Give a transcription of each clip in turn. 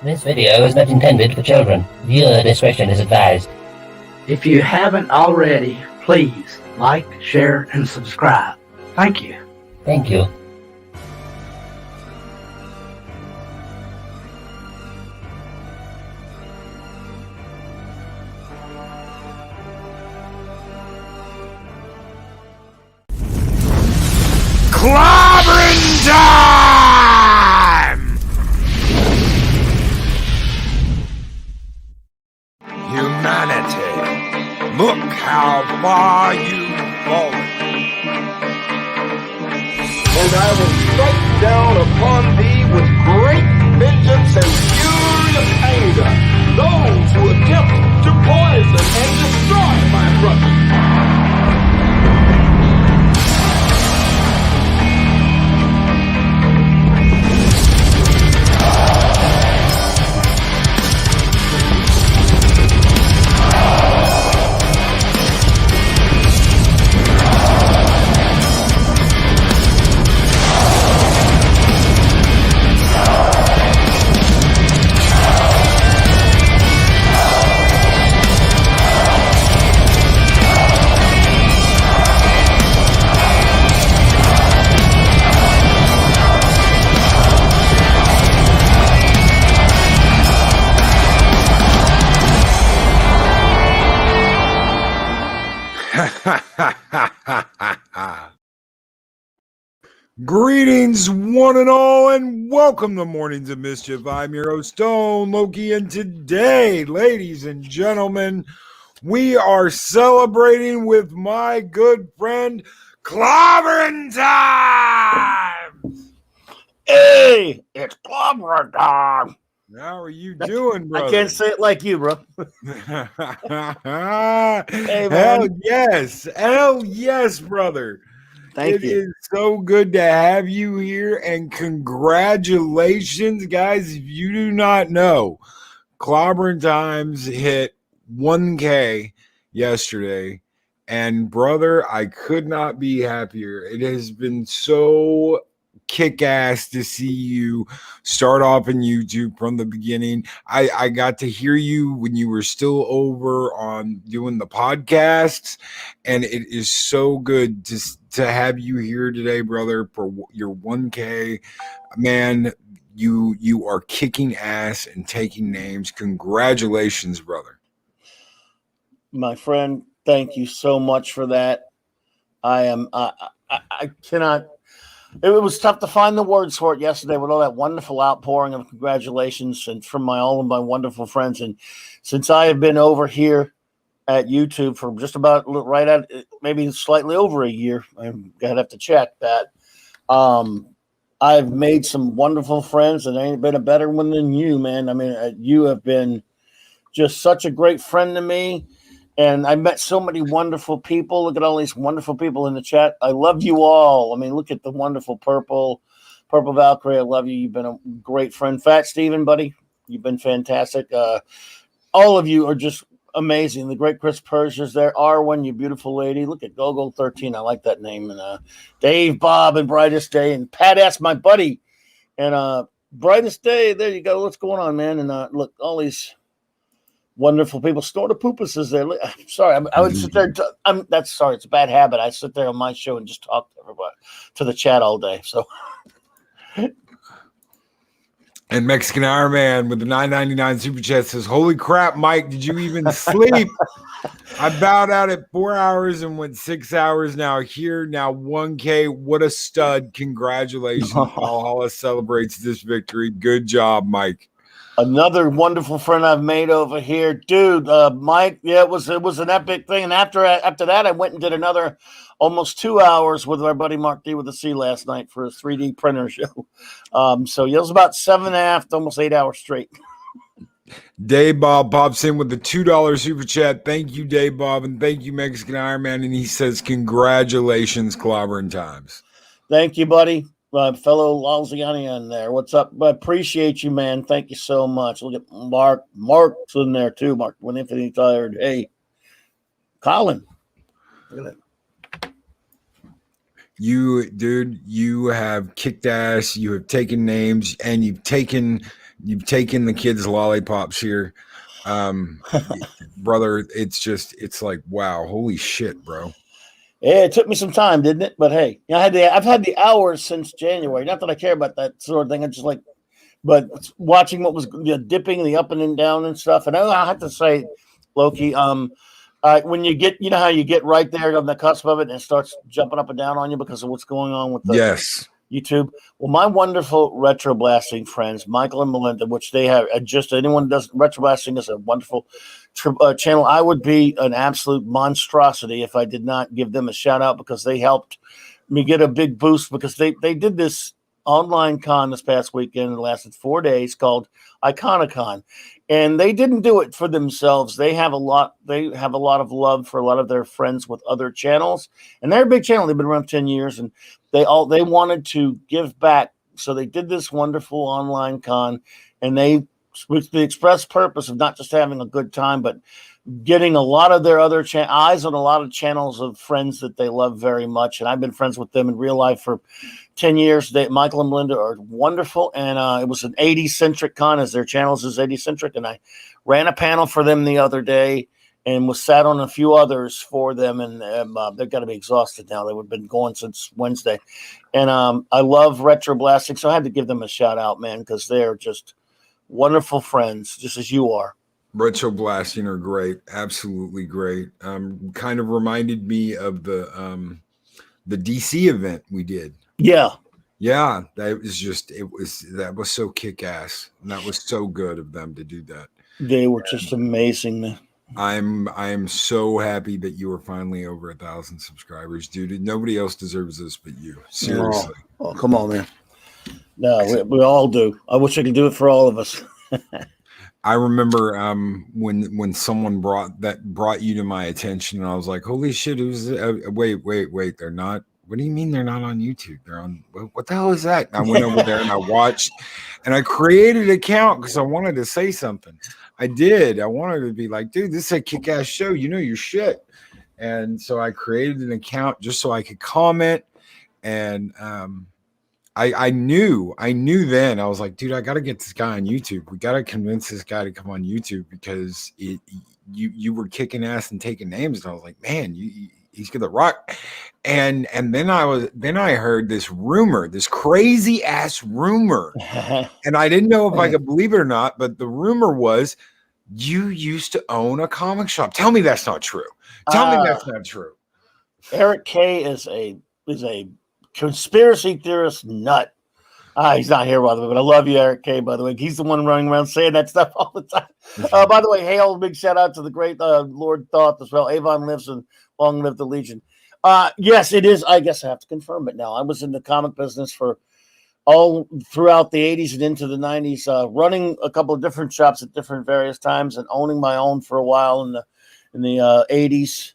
This video is not intended for children. Viewer discretion is advised. If you haven't already, please like, share, and subscribe. Thank you. Thank you. Clobberin Time! Humanity, look how far you've fallen. And I will strike down upon thee with great vengeance and furious anger those who attempt to poison and destroy my brother. Greetings, one and all, and welcome to Mornings of Mischief. I'm your host, Stone Loki, and today, ladies and gentlemen, we are celebrating with my good friend, Clobberin Times! Hey, it's Clobberin Time. How are you doing, brother? I can't say it like you, bro. Hey, hell yes, brother. Thank you. It is so good to have you here, and congratulations, guys. If you do not know, Clobberin Times hit 1K yesterday, and brother, I could not be happier. It has been so kick-ass to see you start off in YouTube from the beginning. I got to hear you when you were still over on doing the podcasts, and it is so good to have you here today, brother, for your 1K. Man, you are kicking ass and taking names. Congratulations, brother. My friend, thank you so much for that. I cannot. It was tough to find the words for it yesterday with all that wonderful outpouring of congratulations and from all of my wonderful friends. And since I have been over here at YouTube for just about right at maybe slightly over a year, I'm gonna have to check that. I've made some wonderful friends, and there ain't been a better one than you, man. I mean, you have been just such a great friend to me. And I met so many wonderful people. Look at all these wonderful people in the chat. I love you all. I mean, look at the wonderful Purple Valkyrie. I love you. You've been a great friend. Fat Steven, buddy, you've been fantastic. All of you are just amazing. The great Chris Persia's there. Arwen, you beautiful lady. Look at Gogo 13. I like that name. And Dave, Bob, and Brightest Day. And Pat S, my buddy. And Brightest Day, there you go. What's going on, man? And look, all these wonderful people. Snorta Poopus is there. I'm sorry, I would sit there. That's sorry. It's a bad habit. I sit there on my show and just talk to everybody, to the chat all day. So, and Mexican Iron Man with the $9.99 super chat says, "Holy crap, Mike! Did you even sleep?" I bowed out at 4 hours and went 6 hours. Now here, now 1K. What a stud! Congratulations! Valhalla celebrates this victory. Good job, Mike. Another wonderful friend I've made over here, dude. Mike, yeah, it was an epic thing. And after that, I went and did another almost 2 hours with our buddy Mark D with the C last night for a 3D printer show. So yeah, it was about 7.5 to almost 8 hours straight. Dave Bob pops in with the $2 super chat. Thank you, Dave Bob, and thank you, Mexican Iron Man. And he says, "Congratulations, Clobberin Times." Thank you, buddy. Fellow Lalziani there. What's up? I appreciate you, man. Thank you so much. Look at Mark. Mark's in there too. Mark, when infinitely tired. Hey, Colin. Look at that. You have kicked ass. You have taken names, and you've taken You've taken the kids' lollipops here. Brother, it's like, wow, holy shit, bro. Yeah, it took me some time, didn't it? But hey, I've had the hours since January. Not that I care about that sort of thing. I just like, but watching what was dipping the up and down and stuff. And I have to say, Loki, when you get, you know how you get right there on the cusp of it and it starts jumping up and down on you because of what's going on with the YouTube. Well, my wonderful retro blasting friends, Michael and Melinda, which they have just anyone who does retro blasting is a wonderful channel. I would be an absolute monstrosity if I did not give them a shout out because they helped me get a big boost because they did this online con this past weekend. It lasted 4 days called Iconicon. And they didn't do it for themselves. They have a lot of love for a lot of their friends with other channels. And they're a big channel. They've been around 10 years and they wanted to give back. So they did this wonderful online con and they with the express purpose of not just having a good time, but getting a lot of their other eyes on a lot of channels of friends that they love very much. And I've been friends with them in real life for 10 years. Michael and Melinda are wonderful. And it was an 80s centric con as their channels is 80s centric. And I ran a panel for them the other day and was sat on a few others for them. And they've got to be exhausted now. They've been going since Wednesday. And I love retro blasting. So I had to give them a shout out, man, because they're just wonderful friends, just as you are. Retro blasting are great, absolutely great. Kind of reminded me of the DC event we did. Yeah, that was so kick ass, and that was so good of them to do that. They were just amazing, man. I am so happy that you are finally over 1,000 subscribers, dude. Nobody else deserves this but you. Seriously. Oh come on, man. No, we all do. I wish I could do it for all of us. I remember when someone brought you to my attention, and I was like, "Holy shit!" It was wait. They're not. What do you mean they're not on YouTube? They're on. What the hell is that? And I went over there and I watched, and I created an account because I wanted to say something. I did. I wanted to be like, "Dude, this is a kick-ass show. You know your shit." And so I created an account just so I could comment, and I knew then. I was like, dude, I got to get this guy on YouTube. We got to convince this guy to come on YouTube because you were kicking ass and taking names, and I was like, man, he's gonna rock. And then I heard this rumor, this crazy ass rumor, and I didn't know if I could believe it or not. But the rumor was you used to own a comic shop. Tell me that's not true. Tell me that's not true. Eric K is a conspiracy theorist nut. He's not here, by the way, but I love you, Eric K, by the way. He's the one running around saying that stuff all the time. By the way, hail, big shout out to the great Lord Thoth as well. Avon lives and long live the Legion. Yes, it is. I guess I have to confirm it now. I was in the comic business for all throughout the 80s and into the 90s, running a couple of different shops at different various times and owning my own for a while in the 80s.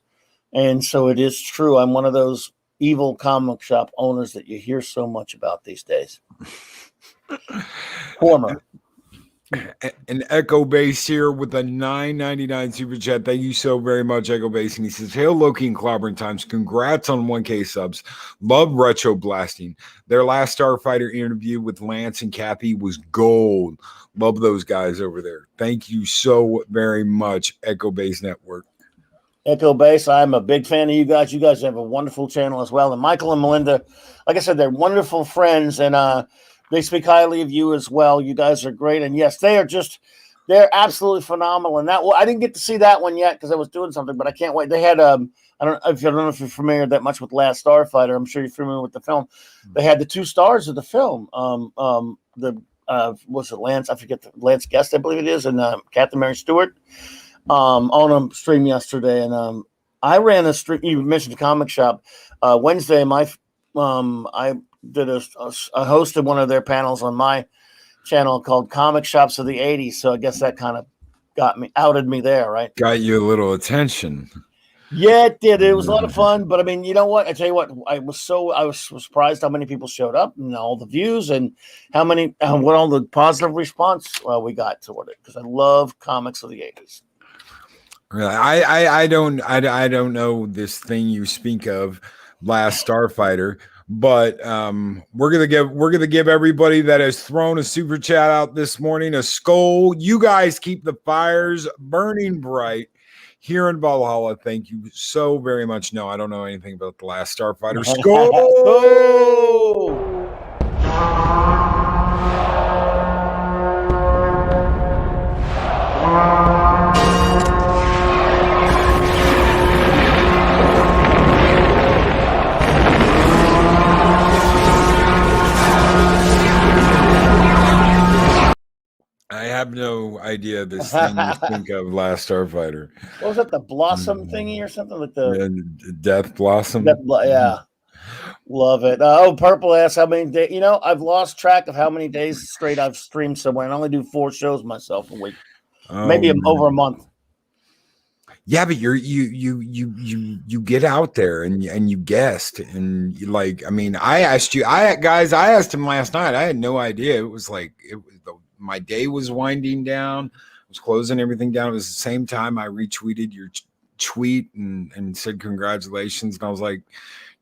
And so it is true. I'm one of those evil comic shop owners that you hear so much about these days. Former. An Echo Base here with a $9.99 super chat. Thank you so very much, Echo Base. And he says, hail Loki and Clobberin Times. Congrats on 1K subs. Love retro blasting. Their last Starfighter interview with Lance and Cappy was gold. Love those guys over there. Thank you so very much, Echo Base Network. Echo Base, I'm a big fan of you guys. You guys have a wonderful channel as well. And Michael and Melinda, like I said, they're wonderful friends, and they speak highly of you as well. You guys are great. And yes, they're absolutely phenomenal. And I didn't get to see that one yet because I was doing something, but I can't wait. They had, I don't know if you're familiar that much with Last Starfighter. I'm sure you're familiar with the film. They had the 2 stars of the film. Was it Lance? I forget Lance Guest, I believe it is, and Catherine Mary Stewart. On a stream yesterday, and I ran a stream. You mentioned the comic shop Wednesday. I did I hosted one of their panels on my channel called Comic Shops of the 80s. So I guess that kind of outed me there, right? Got you a little attention. Yeah, it did. It was a lot of fun, but I mean, you know what? I tell you what, I was surprised how many people showed up and all the views and what all the positive response we got toward it because I love comics of the 80s. Really, I don't know this thing you speak of, Last Starfighter, But we're gonna give everybody that has thrown a super chat out this morning a Skol. You guys keep the fires burning bright here in Valhalla. Thank you so very much. No, I don't know anything about the last Starfighter. Skol! I have no idea this thing you think of last Starfighter. What was that? The blossom thingy or something like the Death Blossom? yeah. Love it. Purple asks how many days. You know, I've lost track of how many days straight I've streamed somewhere, and I only do 4 shows myself a week, maybe over a month. Yeah, but you get out there and you guessed and I asked him last night. I had no idea. It was like my day was winding down. I was closing everything down. It was the same time I retweeted your tweet and said congratulations. And I was like,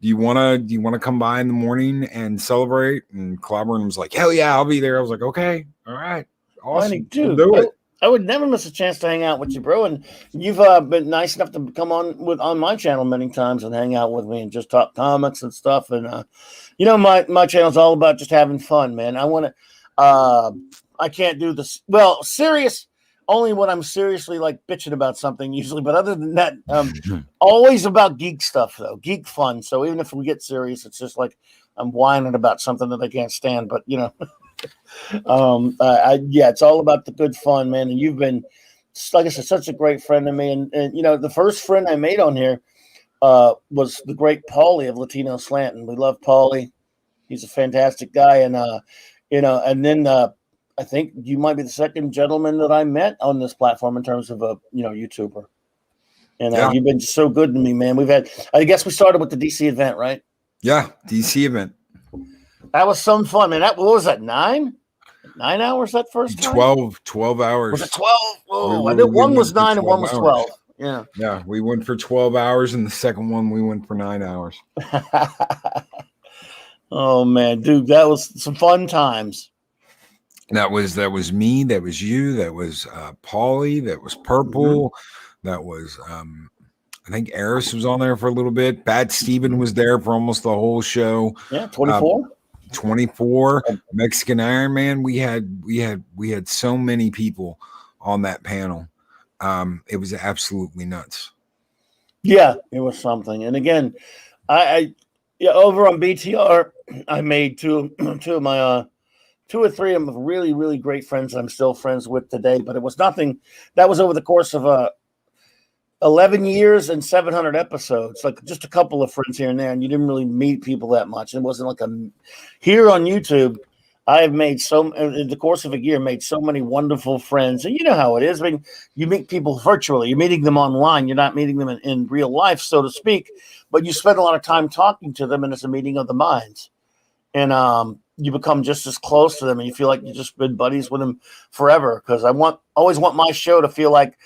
do you want to come by in the morning and celebrate? And Clobberin was like, hell yeah, I'll be there. I was like, okay, all right, awesome, dude, do it. I would never miss a chance to hang out with you, bro. And you've been nice enough to come on my channel many times and hang out with me and just talk comics and stuff. And my channel's all about just having fun, man. I can't do this. Well, serious only when I'm seriously like bitching about something usually. But other than that, always about geek stuff though, geek fun. So even if we get serious, it's just like I'm whining about something that I can't stand. But it's all about the good fun, man. And you've been, like I said, such a great friend to me. And the first friend I made on here was the great Paulie of Latino Slant, and we love Paulie. He's a fantastic guy, and and then I think you might be the second gentleman that I met on this platform in terms of a YouTuber. And you've been so good to me, man. I guess we started with the DC event, right? Yeah, DC event. That was some fun, man. What was that, 9 hours that first time? 12 hours. Was it 12? Oh, I knew one was 9 and one was 12. Yeah. Yeah, we went for 12 hours, and the second one we went for 9 hours. Oh, man, dude, that was some fun times. That was me. That was you. That was Paulie. That was Purple. Mm-hmm. That was I think Eris was on there for a little bit. Bad Steven was there for almost the whole show. Yeah, 24. 24. Mexican Iron Man. We had so many people on that panel. It was absolutely nuts. Yeah, it was something. And again, I over on BTR, I made two of my 2 or 3 of them really, really great friends I'm still friends with today. But it was nothing. That was over the course of 11 years and 700 episodes, like just a couple of friends here and there. And you didn't really meet people that much. It wasn't like here on YouTube. I have made in the course of a year, made so many wonderful friends. And you know how it is. I mean, you meet people virtually. You're meeting them online. You're not meeting them in real life, so to speak. But you spend a lot of time talking to them, and it's a meeting of the minds. And you become just as close to them, and you feel like you've just been buddies with them forever. Because I always want my show to feel like,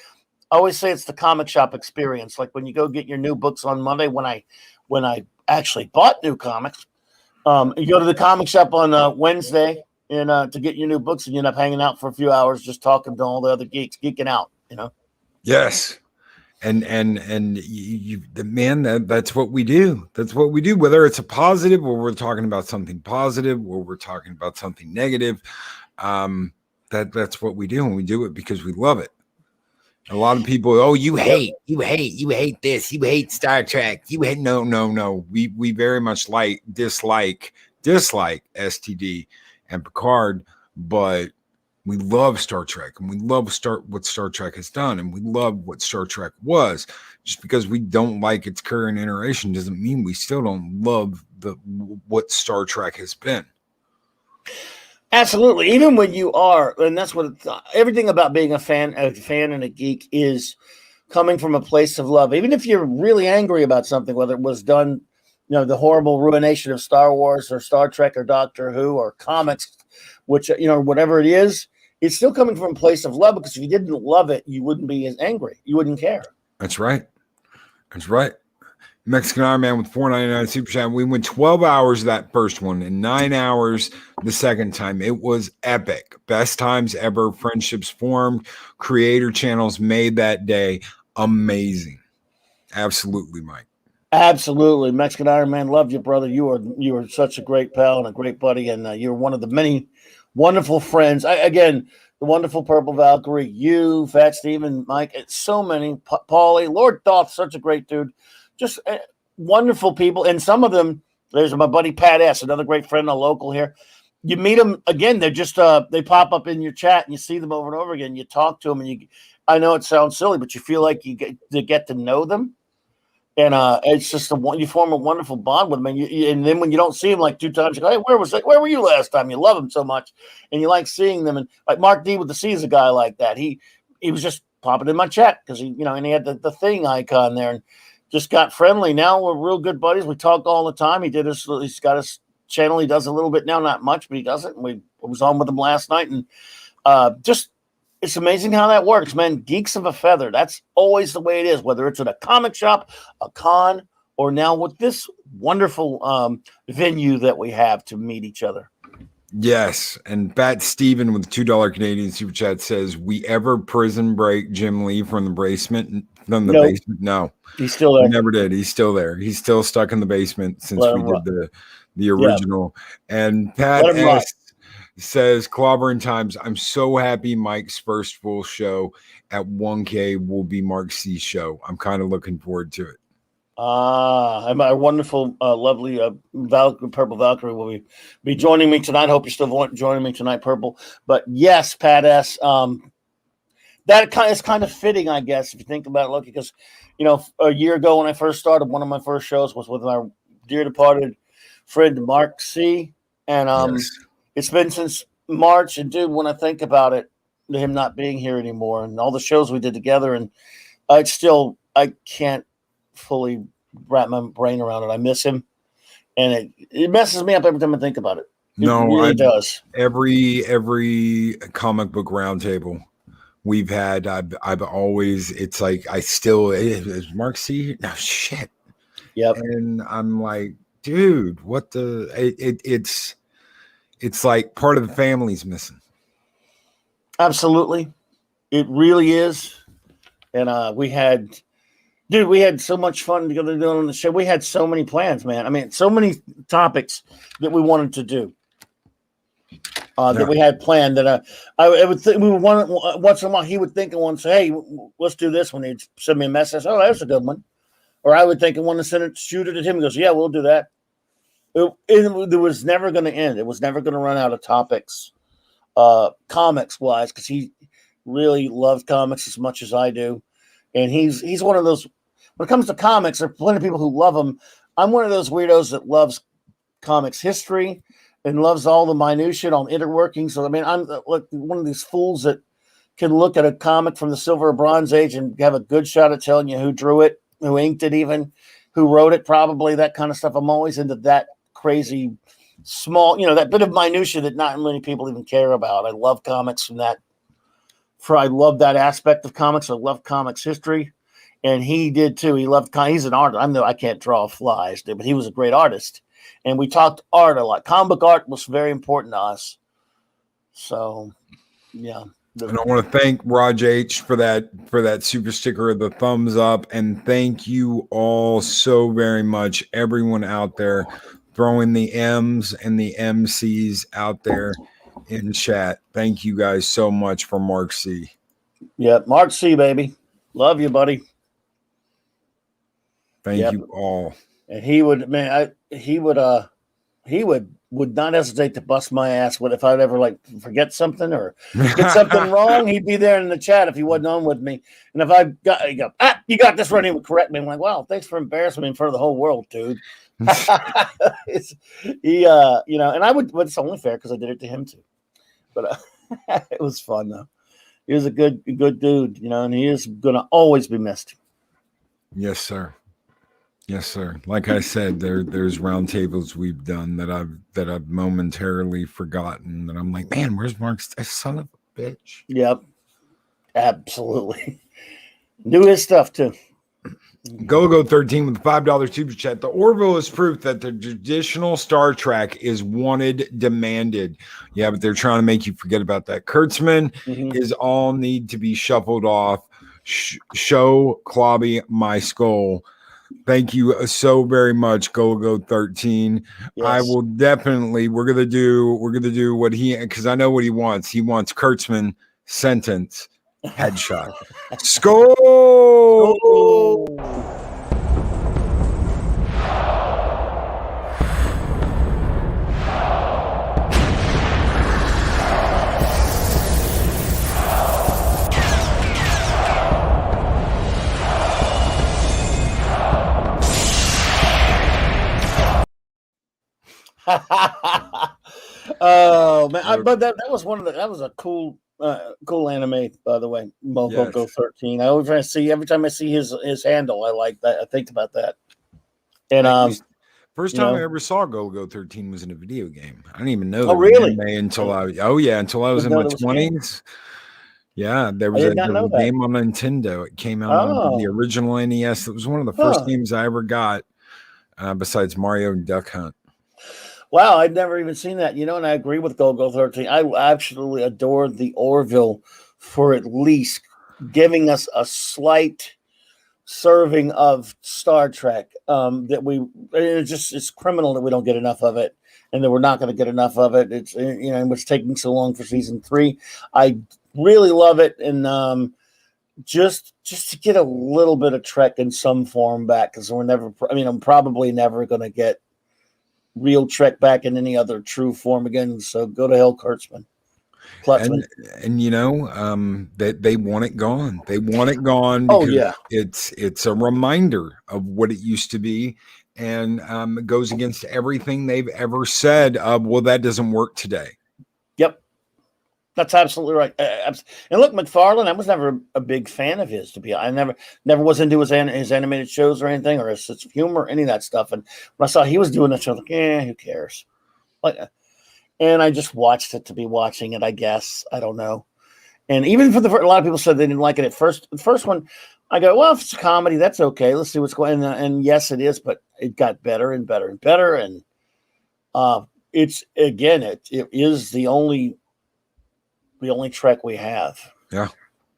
I always say it's the comic shop experience. Like when you go get your new books on Monday, when I actually bought new comics, you go to the comic shop on Wednesday and to get your new books, and you end up hanging out for a few hours, just talking to all the other geeks, geeking out. Yes. And that's what we do. That's what we do, whether it's a positive or we're talking about something positive or we're talking about something negative. That's what we do, and we do it because we love it. A lot of people, you hate this, you hate Star Trek, you hate no. We very much dislike STD and Picard, but we love Star Trek, and we love what Star Trek has done, and we love what Star Trek was. Just because we don't like its current iteration doesn't mean we still don't love what Star Trek has been. Absolutely. Even when you are, and that's what everything about being a fan and a geek is coming from a place of love. Even if you're really angry about something, whether it was done, the horrible ruination of Star Wars or Star Trek or Doctor Who or comics, which, whatever it is, it's still coming from a place of love, because if you didn't love it, you wouldn't be as angry. You wouldn't care. That's right. That's right. Mexican Iron Man with $4.99 super chat. We went 12 hours that first one and 9 hours the second time. It was epic. Best times ever. Friendships formed. Creator channels made that day amazing. Absolutely, Mike. Absolutely, Mexican Iron Man. Loved you, brother. You are such a great pal and a great buddy, and you're one of the many wonderful friends. Again, the wonderful Purple Valkyrie, you, Fat Steven, Mike, so many. Paulie, Lord Thoth, such a great dude. Just wonderful people. And some of them, there's my buddy Pat S., another great friend, a local here. You meet them again, they're just they pop up in your chat and you see them over and over again. You talk to them and I know it sounds silly, but you feel like you get to know them. And it's just you form a wonderful bond with them. And then when you don't see them like 2 times, you go, hey, where were you last time? You love them so much and you like seeing them. And like Mark D with the C is a guy like that. He was just popping in my chat because and he had the thing icon there and just got friendly. Now we're real good buddies. We talk all the time. He's got his channel. He does a little bit now, not much, but he does it. And I was on with him last night. And it's amazing how that works, man. Geeks of a feather. That's always the way it is, whether it's at a comic shop, a con, or now with this wonderful venue that we have to meet each other. Yes, and Fat Steven with $2 Canadian super chat says, "We ever prison break Jim Lee from the basement? Basement? No, he's still there. We never did. He's still there. He's still stuck in the basement since we did the original." Yeah. And Pat S says, "Clobberin Times. I'm so happy Mike's first full show at 1K will be Mark C's show. I'm kind of looking forward to it." My wonderful, lovely Purple Valkyrie will be joining me tonight. Hope you're still joining me tonight, Purple. But yes, Pat S. That is kind of fitting, I guess, if you think about it, Loki, because a year ago when I first started, one of my first shows was with my dear departed friend Mark C. And It's been since March. And dude, when I think about it, him not being here anymore, and all the shows we did together, and I can't fully wrap my brain around it. I miss him, and it messes me up every time I think about it. It really does. Every comic book roundtable we've had, I've always, it's like is Mark C? No shit. Yep. And I'm like, dude, what it's like part of the family's missing. Absolutely, it really is. And we had so much fun together doing on the show. We had so many plans, man. I mean, so many topics that we wanted to do. That we had planned. That I would think we would once in a while he would think of one, say, "Hey, let's do this one." He'd send me a message. Oh, that's a good one. Or I would think of one and shoot it at him. He goes, "Yeah, we'll do that." It was never going to end. It was never going to run out of topics, comics wise, because he really loves comics as much as I do, and he's one of those. When it comes to comics, there are plenty of people who love them. I'm one of those weirdos that loves comics history and loves all the minutiae on interworking. So, I mean, I'm like one of these fools that can look at a comic from the Silver or Bronze Age and have a good shot at telling you who drew it, who inked it even, who wrote it, probably, that kind of stuff. I'm always into that crazy small, that bit of minutia that not many people even care about. I love comics from that. I love that aspect of comics. I love comics history. And he did too. He's an artist. I can't draw flies, but he was a great artist. And we talked art a lot. Comic book art was very important to us. So, yeah. And I want to thank Raj H for that super sticker of the thumbs up. And thank you all so very much, everyone out there throwing the M's and the MCs out there in chat. Thank you guys so much for Mark C. Yeah, Mark C, baby. Love you, buddy. Thank you all. And he would not hesitate to bust my ass if I'd ever forget something or get something wrong. He'd be there in the chat if he wasn't on with me. And if you got this right, he would correct me. I'm like, wow, thanks for embarrassing me in front of the whole world, dude. And I would, but it's only fair because I did it to him too. But it was fun though. He was a good dude, and he is gonna always be missed. Yes, sir. Yes, sir. Like I said, there's roundtables we've done that I've momentarily forgotten. That I'm like, man, where's Mark's son of a bitch? Yep, absolutely. Knew his stuff too. Go 13 with the $5 super chat. The Orville is proof that the traditional Star Trek is wanted, demanded. Yeah, but they're trying to make you forget about that. Kurtzman is all need to be shuffled off. Show Clobby my skull. Thank you so very much, Go 13. Yes. I will definitely. We're gonna do what he, because I know what he wants. He wants Kurtzman sentence headshot. Skol! Oh man! But that was that was a cool anime, by the way. Go 13. I always see every time I see his handle, I like that. I think about that. And first time I ever saw Go 13 was in a video game. I didn't even know that was anime until I was in my 20s. Yeah, there was a game on Nintendo. It came out on the original NES. It was one of the first games I ever got, besides Mario and Duck Hunt. Wow, I'd never even seen that. And I agree with Go 13. I absolutely adored the Orville for at least giving us a slight serving of Star Trek. It's criminal that we don't get enough of it, and that we're not going to get enough of it. It's it's taking so long for season 3. I really love it, and just to get a little bit of Trek in some form back, because I'm probably never going to get real Trek back in any other true form again. So go to hell, Kurtzman. And they want it gone. They want it gone. Because it's a reminder of what it used to be, and it goes against everything they've ever said. Well, that doesn't work today. Yep, that's absolutely right. And look, McFarlane, I was never a big fan of his. I never was into his animated shows or anything, or his sense of humor, any of that stuff. And when I saw he was doing that show, I was like, who cares? And I just watched it to be watching it, I guess. I don't know. And even for a lot of people said they didn't like it at first. The first one, I go, well, if it's a comedy, that's okay. Let's see what's going on. And yes, it is, but it got better and better and better. And it is the only Trek we have. Yeah.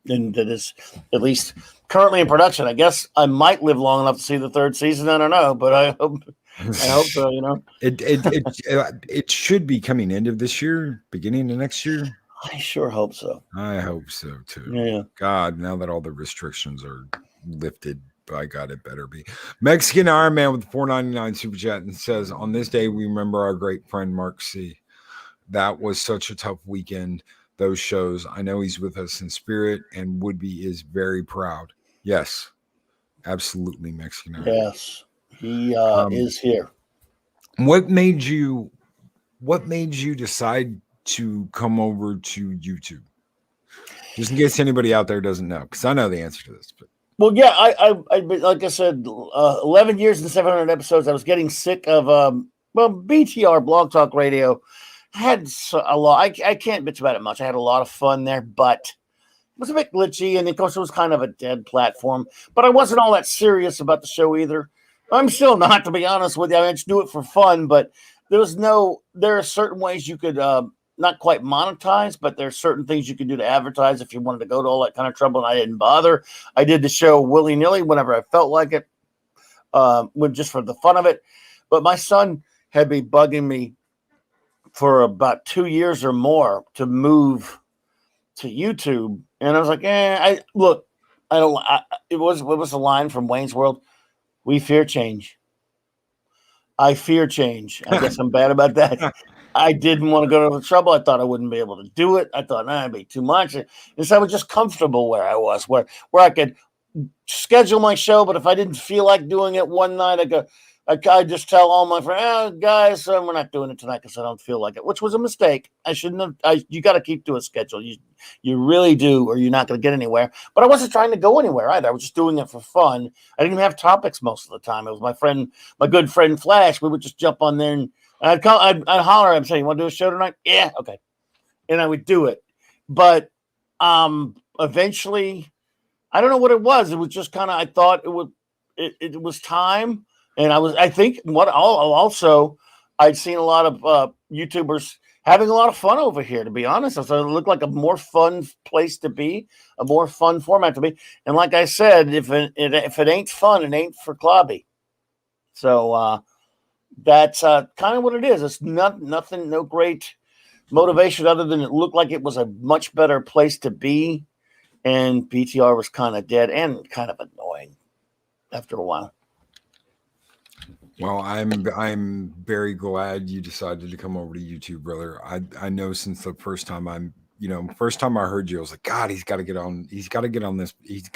And that is at least currently in production. I guess I might live long enough to see the 3rd season. I don't know, but I hope so. It should be coming end of this year, beginning of next year. I sure hope so. I hope so too. Yeah. God, now that all the restrictions are lifted, by God, it better be. Mexican Iron Man with $4.99 super chat and says, on this day we remember our great friend Mark C. That was such a tough weekend. Those shows. I know he's with us in spirit, and Woodby is very proud. Yes, absolutely, Mexican Iron. Yes. He is here. What made you decide to come over to YouTube? Just in case anybody out there doesn't know, because I know the answer to this. But well, yeah, I like I said, 11 years and 700 episodes. I was getting sick of BTR Blog Talk Radio. Had a lot. I can't bitch about it much. I had a lot of fun there, but it was a bit glitchy, and of course, it was kind of a dead platform. But I wasn't all that serious about the show either. I'm still not, to be honest with you. I just do it for fun, but there are certain ways you could not quite monetize, but there's certain things you could do to advertise if you wanted to go to all that kind of trouble, and I didn't bother. I did the show willy-nilly whenever I felt like it, just for the fun of it. But my son had been bugging me for about 2 years or more to move to YouTube, and I was like, it was a line from Wayne's World. We fear change. I fear change. I guess I'm bad about that. I didn't want to go to the trouble. I thought I wouldn't be able to do it. I thought, it'd be too much. And so I was just comfortable where I was, where I could schedule my show. But if I didn't feel like doing it one night, I just tell all my friends, guys, we're not doing it tonight because I don't feel like it, which was a mistake. I shouldn't have. You got to keep to a schedule. You really do, or you're not going to get anywhere. But I wasn't trying to go anywhere either. I was just doing it for fun. I didn't even have topics most of the time. It was my good friend Flash. We would just jump on there and I'd holler at him, say, "You want to do a show tonight?" Yeah, okay. And I would do it. But eventually, I don't know what it was. It was just kind of, I thought it would. it was time, and I think I'd seen a lot of YouTubers having a lot of fun over here, to be honest. So it looked like a more fun place to be, a more fun format to be. And like I said, if it ain't fun, it ain't for Clobby. So that's kind of what it is. It's nothing, no great motivation other than it looked like it was a much better place to be. And BTR was kind of dead and kind of annoying after a while. Well, I'm very glad you decided to come over to YouTube, brother. I know since the first time I heard you, I was like, God, he's got to get on this. He's got to get on YouTube. He's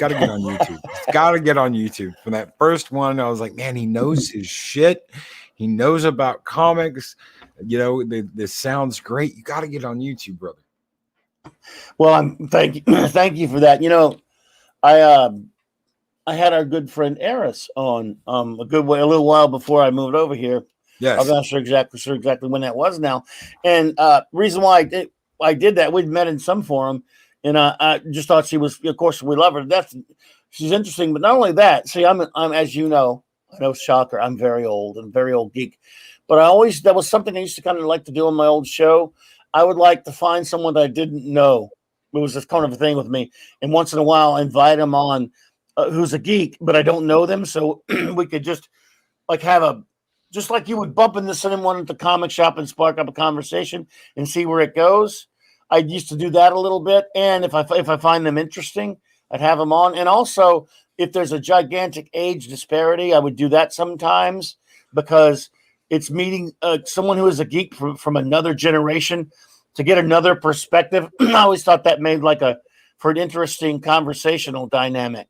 got to get on YouTube. From that first one, I was like, man, he knows his shit. He knows about comics. This sounds great. You got to get on YouTube, brother. Well, thank you for that. I had our good friend Eris on a little while before I moved over here. Yes. I'm not sure exactly when that was now. And reason why I did that, we'd met in some forum, and I just thought she was, of course, we love her to death. She's interesting, but not only that. See, I'm as you know, I know, shocker, I'm very old geek, but that was something I used to kind of like to do on my old show. I would like to find someone that I didn't know. It was just kind of a thing with me, and once in a while, invite them on. Who's a geek, but I don't know them, so we could just like just like you would bump into someone at the comic shop and spark up a conversation and see where it goes. I used to do that a little bit, and if I find them interesting, I'd have them on. And also, if there's a gigantic age disparity, I would do that sometimes because it's meeting someone who is a geek from another generation to get another perspective. I always thought that made for an interesting conversational dynamic.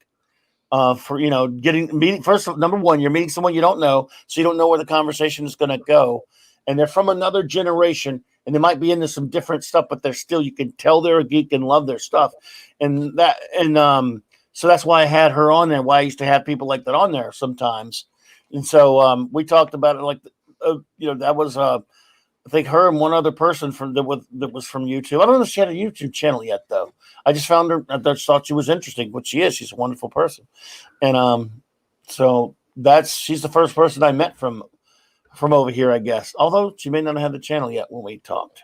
Meeting first, number one, you're meeting someone you don't know, so you don't know where the conversation is going to go, and they're from another generation, and they might be into some different stuff, but you can tell they're a geek and love their stuff, so that's why I had her on there. Why I used to have people like that on there sometimes, and so we talked about it that was I think her and one other person that was from YouTube. I don't know if she had a YouTube channel yet, though. I just found her. I just thought she was interesting, which she is. She's a wonderful person, and so she's the first person I met from over here, I guess. Although she may not have had the channel yet when we talked.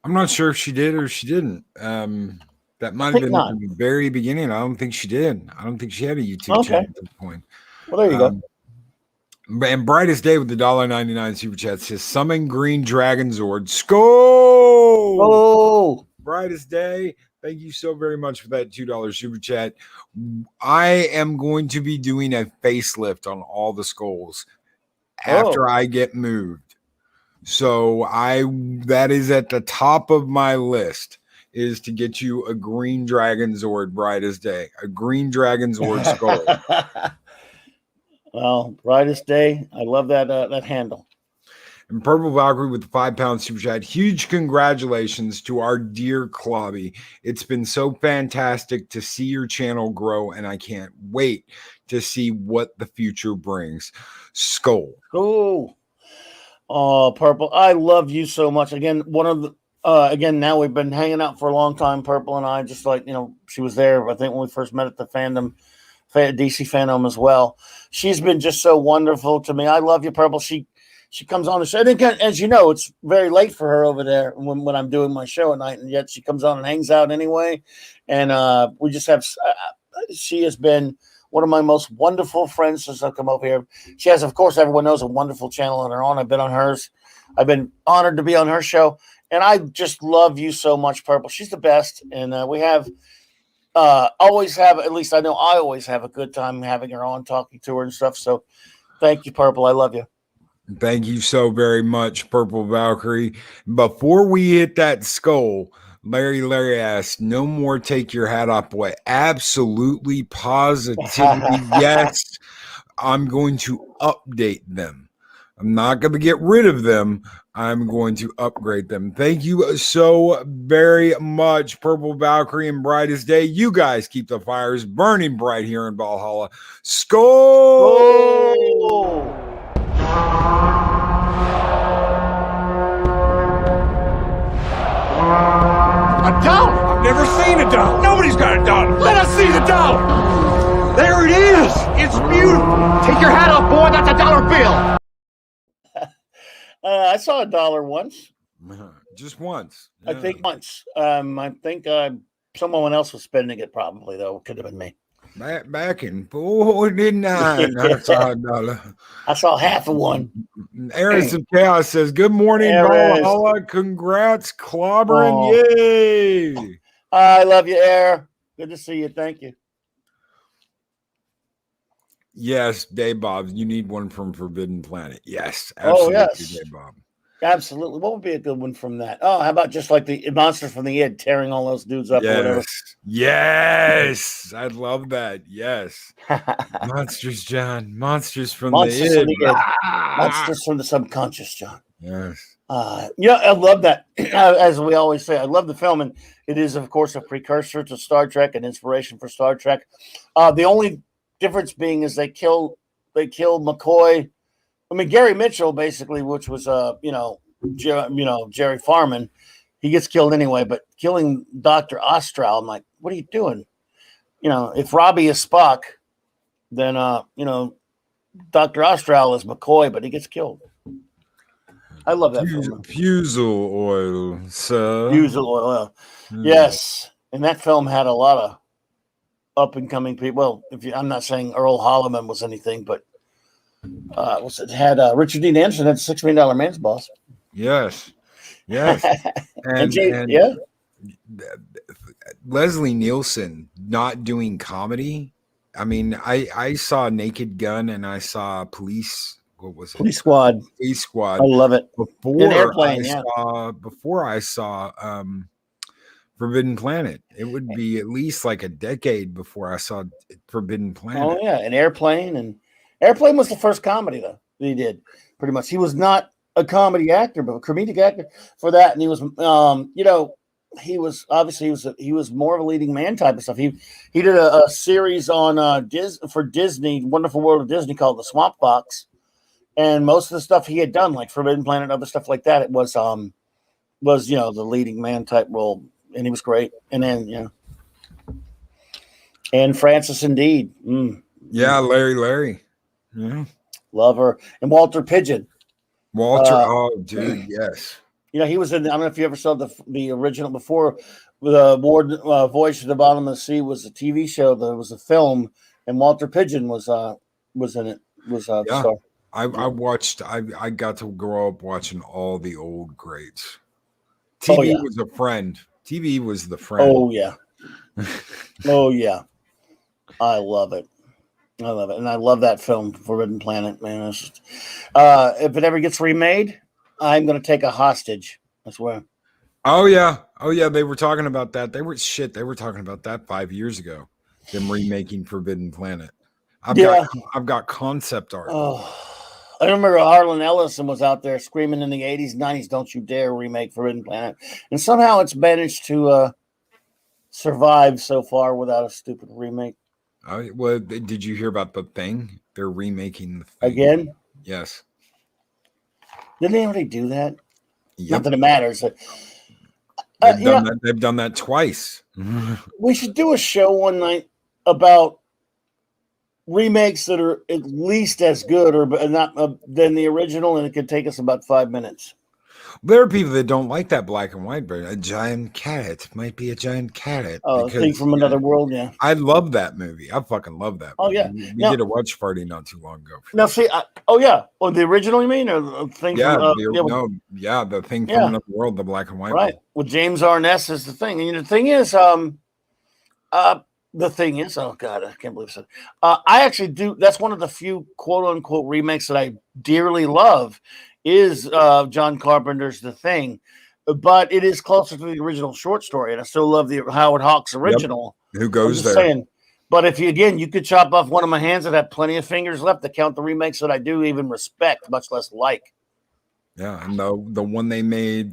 I'm not sure if she did or she didn't. That might have been at the very beginning. I don't think she did. I don't think she had a YouTube channel at this point. Well, there you go. And Brightest Day with the $1.99 super chat says Summon Green Dragon Zord. Skol! Oh, Brightest Day. Thank you so very much for that $2 super chat. I am going to be doing a facelift on all the Skols after I get moved. So that is at the top of my list, is to get you a Green Dragon Zord Brightest Day. A Green Dragon Zord Skol. Well, Brightest Day. I love that handle. And Purple Valkyrie with the £5 super chat. Huge congratulations to our dear Clobby. It's been so fantastic to see your channel grow, and I can't wait to see what the future brings. Skol. Cool. Oh, Purple. I love you so much. Again, now we've been hanging out for a long time, Purple and I, just she was there, I think, when we first met at the fandom. DC fandom as well. She's been just so wonderful to me. I love you, Purple. She comes on the show. And as you know, it's very late for her over there when I'm doing my show at night, and yet she comes on and hangs out anyway. And we just have. She has been one of my most wonderful friends since I've come over here. She has, of course, everyone knows, a wonderful channel on her own. I've been on hers. I've been honored to be on her show, and I just love you so much, Purple. She's the best, and we have. Always have, at least I know I always have a good time having her on, talking to her and stuff. So thank you, Purple. I love you. Thank you so very much, Purple Valkyrie. Before we hit that Skol, Larry asked, no more take your hat off, boy. Absolutely, positively, yes. I'm going to update them. I'm not going to get rid of them. I'm going to upgrade them. Thank you so very much, Purple Valkyrie and Brightest Day. You guys keep the fires burning bright here in Valhalla. Skol! A dollar? I've never seen a dollar. Nobody's got a dollar. Let us see the dollar. There it is. It's It's beautiful. Take your hat off, boy. That's a dollar bill. I saw $1 once. Just once. I Yeah. think once. I think someone else was spending it. Probably though. Could have been me. Back in 49, I saw $1. I saw half of one. Aaron of Chaos says, "Good morning, Aaron. Valhalla. Congrats, Clobberin. Oh. Yay!" I love you, Air. Good to see you. Thank you. Yes, Dave Bob. You need one from Forbidden Planet. Yes, absolutely, yes. Dave Bob. Absolutely. What would be a good one from that? Oh, how about just like the Monster from the Id tearing all those dudes up or whatever? Yes, I'd love that. Yes, monsters, John. Monsters from Monsters the from Id. the Id. Monsters from the subconscious, John. Yes. Yeah, I love that. As we always say, I love the film, and it is, of course, a precursor to Star Trek, an inspiration for Star Trek. The only difference being is they killed McCoy. I mean, Gary Mitchell, basically, which was Jerry Farman, he gets killed anyway. But killing Dr. Ostral, I'm like, what are you doing? If Robbie is Spock, then Dr. Ostral is McCoy, but he gets killed. I love that film. Fusel oil, sir. Fusel oil. Yes, and that film had a lot of up and coming people. Well, I'm not saying Earl Holliman was anything, but it had Richard Dean Anderson had $6 Million Man's Boss. Yes. and Leslie Nielsen not doing comedy. I mean, I saw Naked Gun and I saw Police. What was it? Police Squad. Police Squad. I love it. Before I saw Forbidden Planet. It would be at least like a decade before I saw Forbidden Planet. Oh yeah, and Airplane was the first comedy though that he did. Pretty much, he was not a comedy actor, but a comedic actor for that, and he was, he was more of a leading man type of stuff. He did a series on for Disney, Wonderful World of Disney, called The Swamp Fox, and most of the stuff he had done, like Forbidden Planet, and other stuff like that, it was the leading man type role. And he was great. And then, and Francis Indeed. Yeah, Larry. Yeah. Love her. And Walter Pigeon. Dude, yes. He was in, I don't know if you ever saw the original before the Voyage to the Bottom of the Sea was a TV show. There was a film, and Walter Pigeon was in it. Star. I got to grow up watching all the old greats. TV was a friend. TV was the friend. Oh yeah. Oh yeah. I love it. And I love that film, Forbidden Planet, man. If it ever gets remade, I'm going to take a hostage. I swear. Oh yeah. They were talking about that. They were talking about that 5 years ago. Them remaking Forbidden Planet. I've got concept art. Oh. I remember Harlan Ellison was out there screaming in the 80s, 90s, "Don't you dare remake Forbidden Planet." And somehow it's managed to survive so far without a stupid remake. Well, did you hear about The Thing? They're remaking The Thing. Again? Yes. Didn't they already do that? Yep. Not that it matters. They've done that twice. We should do a show one night about remakes that are at least as good or not than the original, and it could take us about 5 minutes. There are people that don't like that black and white, but a giant carrot might be a giant carrot. Oh, Thing from Another World, yeah. I love that movie. I fucking love that movie. Oh, yeah. We did a watch party not too long ago. Now, see, well, the original, you mean? Or the Thing the Thing from Another World, the black and white right. one. Well, James Arness is the Thing. And the thing is, oh God, I can't believe it. I actually do. That's one of the few quote unquote remakes that I dearly love is John Carpenter's The Thing, but it is closer to the original short story, and I still love the Howard Hawks original. Yep. Who goes there? Saying, but if you could chop off one of my hands that have plenty of fingers left to count the remakes that I do even respect, much less like. Yeah, and the one they made,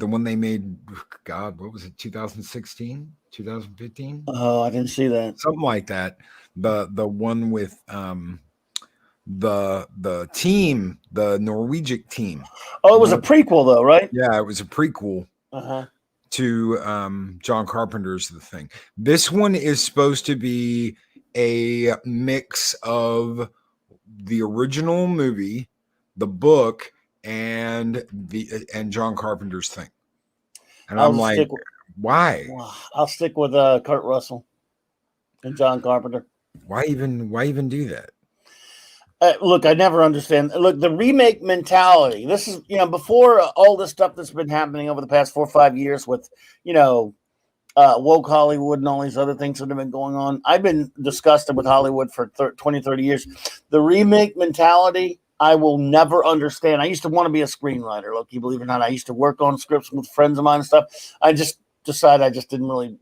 God, what was it, 2016, 2015? Oh, I didn't see that. Something like that. The one with the team, the Norwegian team. Oh, it was a prequel though, right? Yeah, it was a prequel to John Carpenter's The Thing. This one is supposed to be a mix of the original movie, the book, and John Carpenter's thing. And I'm like, why? I'll stick with Kurt Russell and John Carpenter. Why even do that? Look, I never understand. Look, the remake mentality. This is, before all this stuff that's been happening over the past 4 or 5 years with, woke Hollywood and all these other things that have been going on. I've been disgusted with Hollywood for 20, 30 years. The remake mentality, I will never understand. I used to want to be a screenwriter. Look, you believe it or not, I used to work on scripts with friends of mine and stuff. I just decided I just didn't really,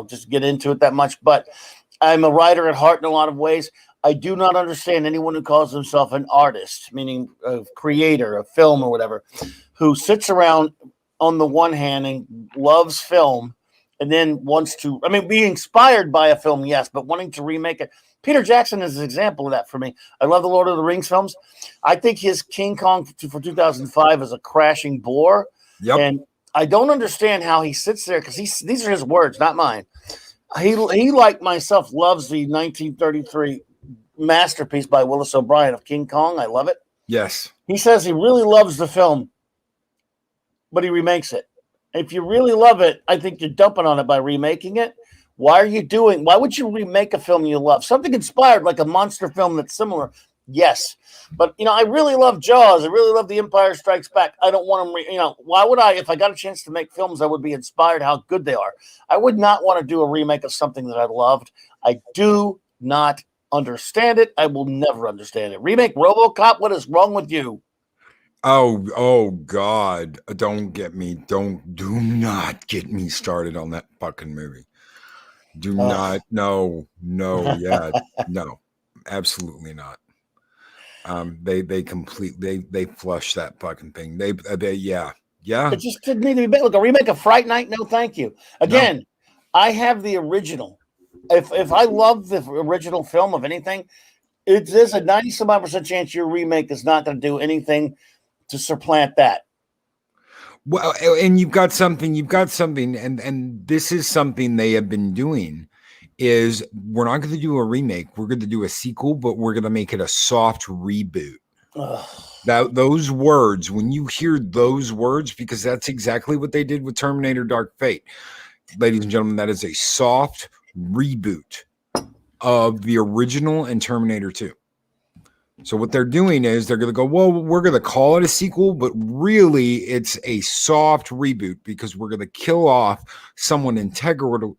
just get into it that much. But I'm a writer at heart in a lot of ways. I do not understand anyone who calls himself an artist, meaning a creator of film or whatever, who sits around on the one hand and loves film and then wants to, be inspired by a film, yes, but wanting to remake it. Peter Jackson is an example of that for me. I love the Lord of the Rings films. I think his King Kong for 2005 is a crashing bore. Yep. And I don't understand how he sits there, because these are his words, not mine. He, like myself, loves the 1933 masterpiece by Willis O'Brien of King Kong. I love it. Yes. He says he really loves the film, but he remakes it. If you really love it, I think you're dumping on it by remaking it. Why would you remake a film you love? Something inspired, like a monster film that's similar. Yes. But, I really love Jaws. I really love The Empire Strikes Back. I don't want them, why would I, if I got a chance to make films, I would be inspired how good they are. I would not want to do a remake of something that I loved. I do not understand it. I will never understand it. Remake RoboCop. What is wrong with you? Oh God. Do not get me started on that fucking movie. Do not. No, yeah, no, absolutely not. They completely they flush that fucking thing. They yeah. It just didn't need to be big. Look, a remake of Fright Night. No, thank you. Again, I have the original. If I love the original film of anything, there's a 90% chance your remake is not going to do anything to supplant that. Well, and you've got something, and this is something they have been doing. Is we're not going to do a remake. We're going to do a sequel, but we're going to make it a soft reboot. Those words, when you hear those words, because that's exactly what they did with Terminator Dark Fate. Ladies and gentlemen, that is a soft reboot of the original and Terminator 2. So what they're doing is they're going to go, well, we're going to call it a sequel, but really it's a soft reboot because we're going to kill off someone integral.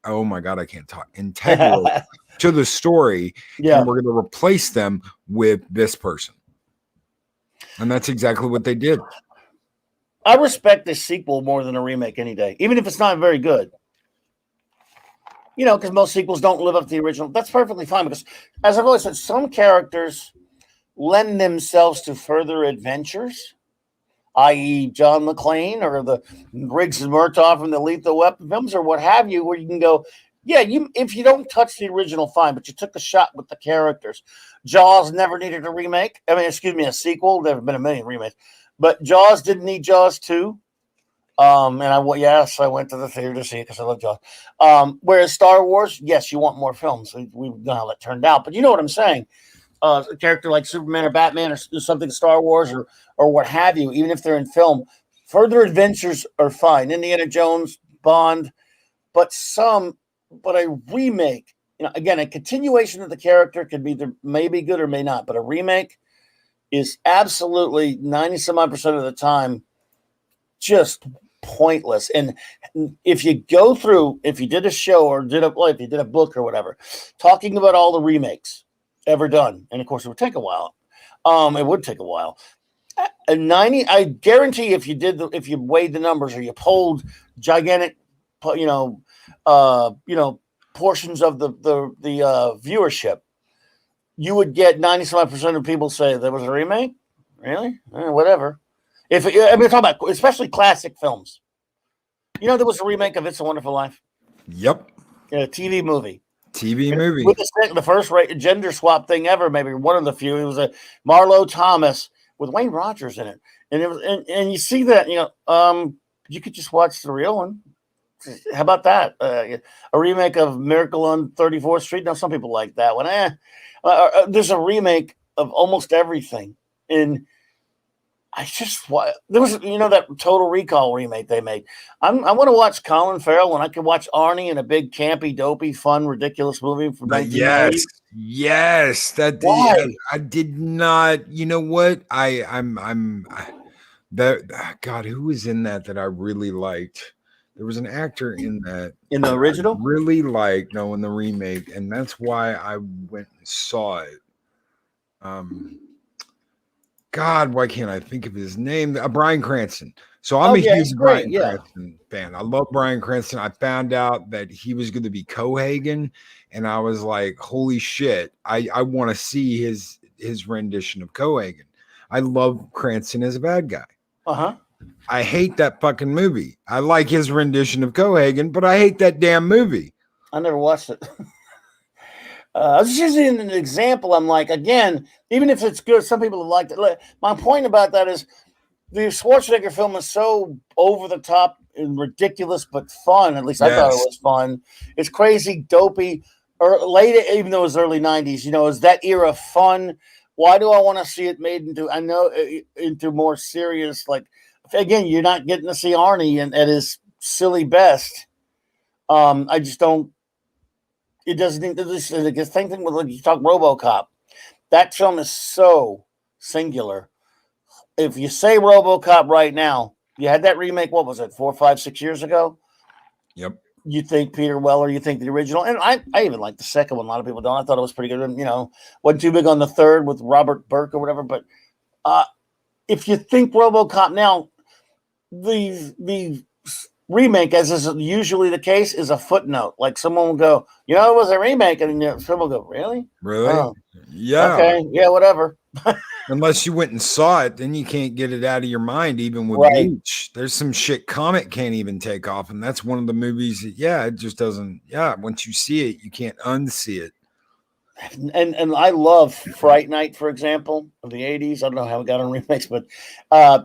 Oh my God, I can't talk. Integral to the story. Yeah. And we're going to replace them with this person. And that's exactly what they did. I respect this sequel more than a remake any day, even if it's not very good. Because most sequels don't live up to the original. That's perfectly fine because, as I've always said, some characters lend themselves to further adventures, i.e. John McClane or the Briggs and Murtaugh from the Lethal Weapon films or what have you, where you can go, if you don't touch the original, fine, but you took a shot with the characters. Jaws never needed a remake. A sequel. There have been a million remakes. But Jaws didn't need Jaws 2. I went to the theater to see it because I love Jaws. Whereas Star Wars, yes, you want more films. We know how that turned out, but you know what I'm saying. A character like Superman or Batman or something Star Wars or what have you, even if they're in film, further adventures are fine. Indiana Jones, Bond, but a remake, again, a continuation of the character could be maybe good or may not, but a remake is absolutely 90% of the time just pointless. And if you did a show or if you did a book or whatever, talking about all the remakes ever done, and of course it would take a while. It would take a while. I guarantee if you weighed the numbers or you polled gigantic, portions of the viewership, you would get 90% of people say there was a remake. Really? Whatever. We're talking about especially classic films. There was a remake of It's a Wonderful Life. Yep. A TV movie. With the first gender swap thing ever, maybe one of the few. It was a Marlo Thomas with Wayne Rogers in it. And it was, and you see that, you could just watch the real one. How about that? A remake of Miracle on 34th Street. Now, some people like that one. There's a remake of almost everything. And there was, that Total Recall remake they made. I want to watch Colin Farrell when I can watch Arnie in a big campy, dopey, fun, ridiculous movie from 1990. Yes, that Why? I did not. You know what? I'm that God, who was in that I really liked? There was an actor in that In the original? I really liked, no, in the remake, and that's why I went and saw it. God, why can't I think of his name? Bryan Cranston. So I'm a huge Bryan Cranston fan. I love Bryan Cranston. I found out that he was going to be Cohagen, and I was like, holy shit, I want to see his rendition of Cohagen. I love Cranston as a bad guy. Uh-huh. I hate that fucking movie. I like his rendition of Cohagen, but I hate that damn movie. I never watched it. I was just using an example. I'm like, again, even if it's good, some people have liked it. My point about that is the Schwarzenegger film is so over the top and ridiculous, but fun. At least I thought it was fun. It's crazy, dopey, or late, even though it was early 90s, is that era fun? Why do I want to see it made into more serious, like, again, you're not getting to see Arnie at his silly best. I just don't. It doesn't need the same thing with, like, you talk RoboCop. That film is so singular. If you say RoboCop right now, you had that remake. What was it? 4, 5, 6 years ago. Yep. You think Peter Weller? You think the original? And I even like the second one. A lot of people don't. I thought it was pretty good. And, wasn't too big on the third with Robert Burke or whatever. But if you think RoboCop now, the remake, as is usually the case, is a footnote. Like someone will go, it was a remake, and someone will go, really? Really? Oh. Yeah. Okay. Yeah. Whatever. Unless you went and saw it, then you can't get it out of your mind. Even with Bleach, there's some shit Comet can't even take off, and that's one of the movies that, it just doesn't. Yeah, once you see it, you can't unsee it. And I love Fright Night, for example, of the 80s. I don't know how it got on remakes, but I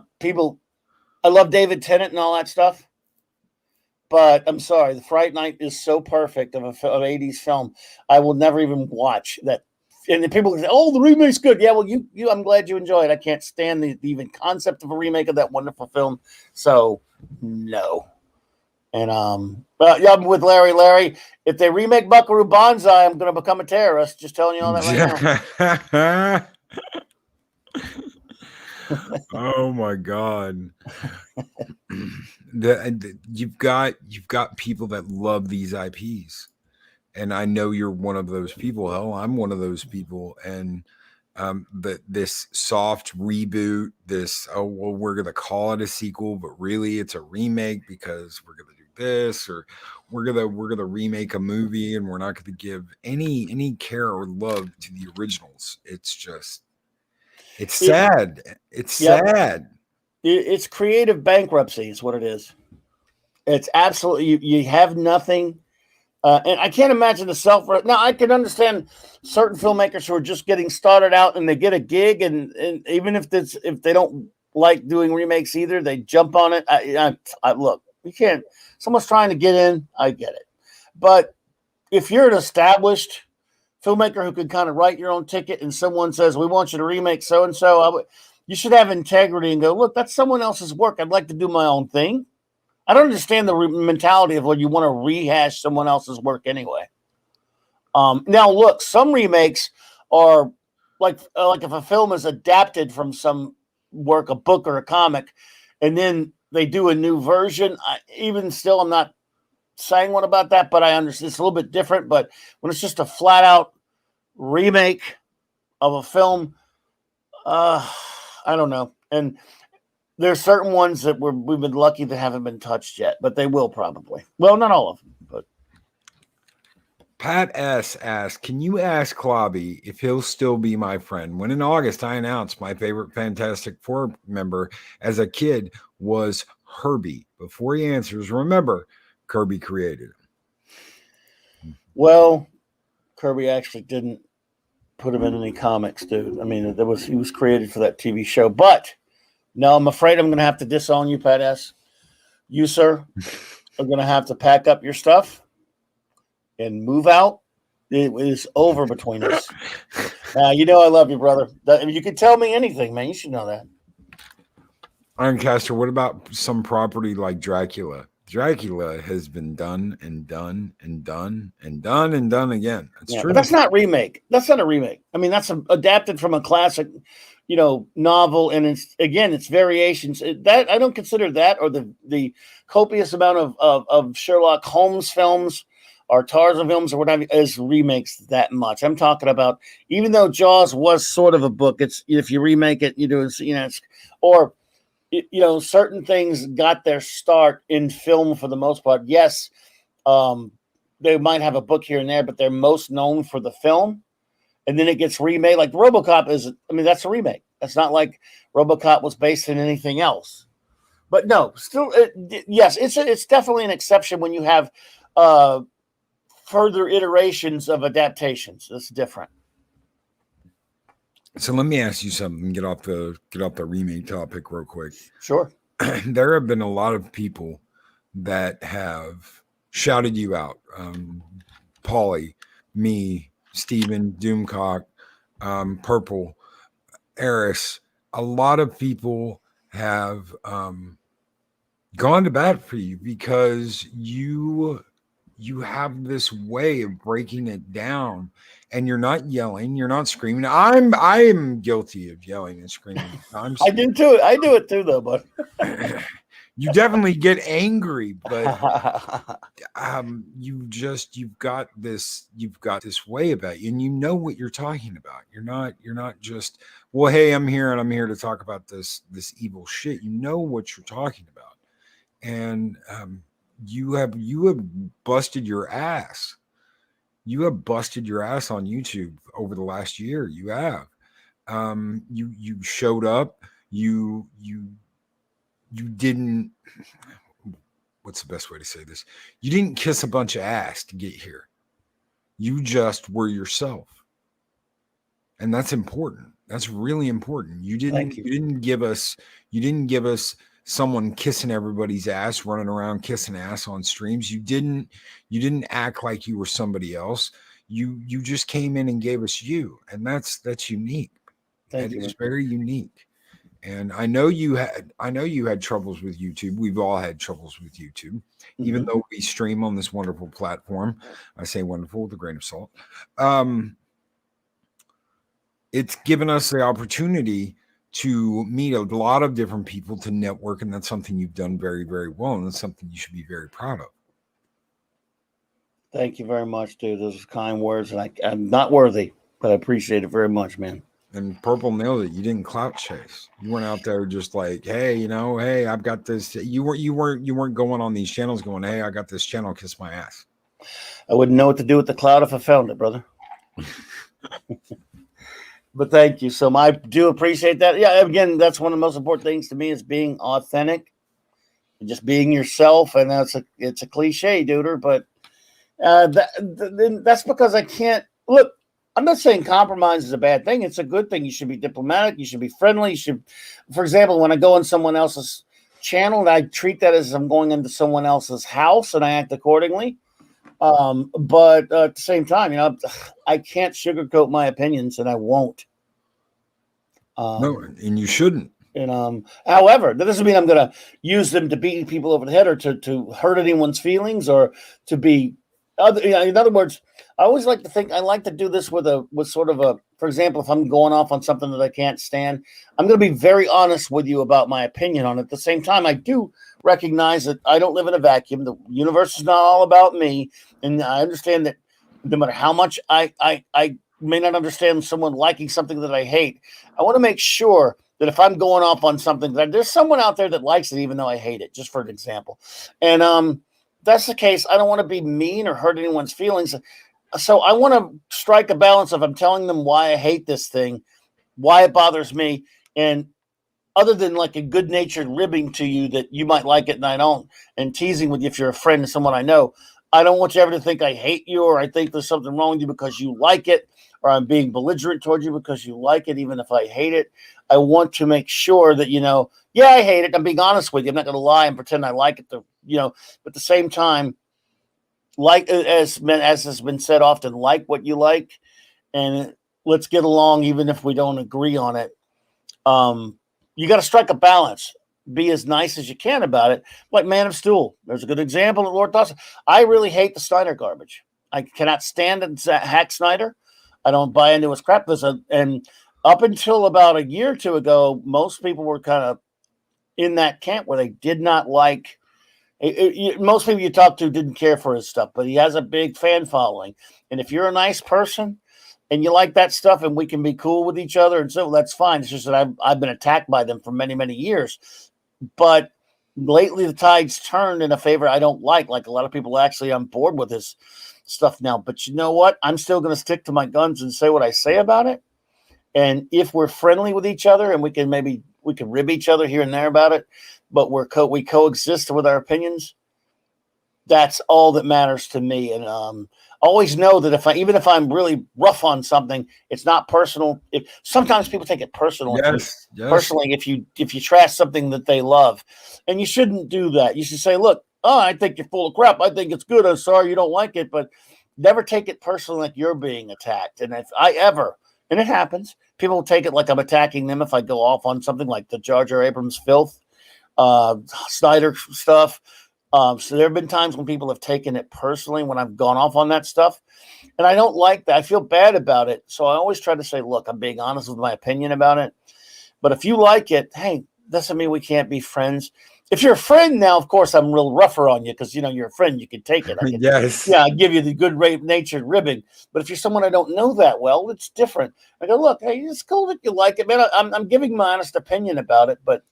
love David Tennant and all that stuff. But I'm sorry, the Fright Night is so perfect of an 80s film. I will never even watch that. And the people say, "Oh, the remake's good." Yeah, well, I'm glad you enjoy it. I can't stand the even concept of a remake of that wonderful film. So no. And I'm with Larry. Larry, if they remake Buckaroo Banzai, I'm going to become a terrorist. Just telling you all that right now. Oh my God. You've got people that love these IPs, and I know you're one of those people. Hell, I'm one of those people. And this soft reboot, we're gonna call it a sequel, but really it's a remake because we're gonna do this, or we're gonna remake a movie, and we're not gonna give any care or love to the originals. It's sad. It's sad. It's creative bankruptcy is what it is. It's absolutely, you have nothing. And I can't imagine now I can understand certain filmmakers who are just getting started out and they get a gig, and even if they don't like doing remakes either, they jump on it. I look, you can't, someone's trying to get in, I get it. But if you're an established filmmaker who can kind of write your own ticket and someone says, we want you to remake so-and-so, you should have integrity and go, look, that's someone else's work. I'd like to do my own thing. I don't understand the mentality of you want to rehash someone else's work anyway. Now, look, some remakes are like if a film is adapted from some work, a book or a comic, and then they do a new version. Even still, I'm not saying what about that, but I understand it's a little bit different. But when it's just a flat out remake of a film, I don't know. And there's certain ones that we've been lucky that haven't been touched yet, but they will probably. Well, not all of them, but. Pat S. asked, can you ask Clobby if he'll still be my friend? When in August, I announced my favorite Fantastic Four member as a kid was Herbie. Before he answers, remember, Kirby created him. Well, Kirby actually didn't put him in any comics, dude. I mean, he was created for that TV show. But no, I'm afraid I'm going to have to disown you, Pat S. You, sir, are going to have to pack up your stuff and move out It is over between us. You know I love you, brother. You can tell me anything, man. You should know that. Ironcaster, what about some property like Dracula? Dracula has been done and done and done and done and done again. It's true. But that's not remake. That's not a remake. I mean, that's adapted from a classic, novel, and it's variations. That I don't consider that or the copious amount of Sherlock Holmes films or Tarzan films or whatever as remakes that much. I'm talking about, even though Jaws was sort of a book, it's if you remake it, you do certain things got their start in film for the most part. Yes, they might have a book here and there, but they're most known for the film. And then it gets remade. Like RoboCop that's a remake. That's not like RoboCop was based in anything else. But no, still, yes, it's definitely an exception when you have further iterations of adaptations. It's different. So let me ask you something. Get off the remake topic real quick. Sure. There have been a lot of people that have shouted you out. Paulie, me, Steven, Doomcock, Purple, Eris. A lot of people have gone to bat for you because you have this way of breaking it down, and you're not yelling, you're not screaming. I am guilty of yelling and screaming at times. I do too. I do it too, though, but you definitely get angry, but you've got this way about you, and you know what you're talking about. You're not just, well, hey, I'm here and I'm here to talk about this evil shit. You know what you're talking about, and you have busted your ass. You have busted your ass on YouTube over the last year. You have. You showed up. You didn't. What's the best way to say this? You didn't kiss a bunch of ass to get here. You just were yourself, and that's important. That's really important. You didn't give us someone kissing everybody's ass, running around kissing ass on streams. You didn't act like you were somebody else. You just came in and gave us you, and that's unique. That is very unique. And I know you had troubles with YouTube. We've all had troubles with YouTube, even though we stream on this wonderful platform. I say wonderful with a grain of salt. It's given us the opportunity to meet a lot of different people, to network, and that's something you've done very, very well, and that's something you should be very proud of. Thank you very much, dude. Those are kind words, and I'm not worthy, but I appreciate it very much, man. And Purple nailed it. You didn't clout chase. You weren't out there just like, hey, hey, I've got this. You weren't going on these channels going, hey, I got this channel, kiss my ass. I wouldn't know what to do with the cloud if I found it, brother. But thank you. So I do appreciate that. Yeah, again, that's one of the most important things to me is being authentic, and just being yourself. And it's a cliche, duder, but that's because I can't look. I'm not saying compromise is a bad thing. It's a good thing. You should be diplomatic. You should be friendly. You should, for example, when I go on someone else's channel, I treat that as I'm going into someone else's house, and I act accordingly. But at the same time, I can't sugarcoat my opinions, and I won't. No, and you shouldn't. And however, that doesn't mean I'm going to use them to beat people over the head or to hurt anyone's feelings or to be other. In other words, I always like to think I like to do this with sort of a. For example, if I'm going off on something that I can't stand, I'm going to be very honest with you about my opinion on it. At the same time, I do recognize that I don't live in a vacuum. The universe is not all about me, and I understand that no matter how much I may not understand someone liking something that I hate, I want to make sure that if I'm going off on something, that there's someone out there that likes it, even though I hate it, just for an example. And that's the case. I don't want to be mean or hurt anyone's feelings. So I want to strike a balance of I'm telling them why I hate this thing, why it bothers me, and other than like a good-natured ribbing to you that you might like it and I don't, and teasing with you if you're a friend and someone I know, I don't want you ever to think I hate you or I think there's something wrong with you because you like it, or I'm being belligerent towards you because you like it, even if I hate it. I want to make sure that, yeah, I hate it. I'm being honest with you. I'm not going to lie and pretend I like it, but at the same time, like as has been said often, like what you like, and let's get along even if we don't agree on it. You got to strike a balance. Be as nice as you can about it. Like Man of Steel, there's a good example of Lord Dawson. I really hate the Snyder garbage. I cannot stand it. Hack Snyder. I don't buy into his crap. And up until about a year or two ago, most people were kind of in that camp where they did not like. Most people you talk to didn't care for his stuff, but he has a big fan following. And if you're a nice person and you like that stuff, and we can be cool with each other, and so that's fine. It's just that I've been attacked by them for many, many years. But lately, the tide's turned in a favor I don't like. Like a lot of people actually on board with his stuff now. But you know what? I'm still going to stick to my guns and say what I say about it. And if we're friendly with each other, and we can rib each other here and there about it, but we coexist with our opinions, that's all that matters to me. And always know that even if I'm really rough on something, it's not personal. Sometimes people take it personal. Yes. Personally, if you trash something that they love, and you shouldn't do that. You should say, "Look, I think you're full of crap. I think it's good. I'm sorry you don't like it, but never take it personally like you're being attacked." And if I ever, and it happens, people will take it like I'm attacking them if I go off on something like the Jar Jar Abrams filth, Snyder stuff. So there have been times when people have taken it personally when I've gone off on that stuff. And I don't like that. I feel bad about it. So I always try to say, look, I'm being honest with my opinion about it. But if you like it, hey, doesn't mean we can't be friends. If you're a friend now, of course, I'm real rougher on you because, you're a friend. You can take it. Yes. Yeah, I give you the good natured ribbing. But if you're someone I don't know that well, it's different. I go, look, hey, it's cool that you like it, man. I'm giving my honest opinion about it, but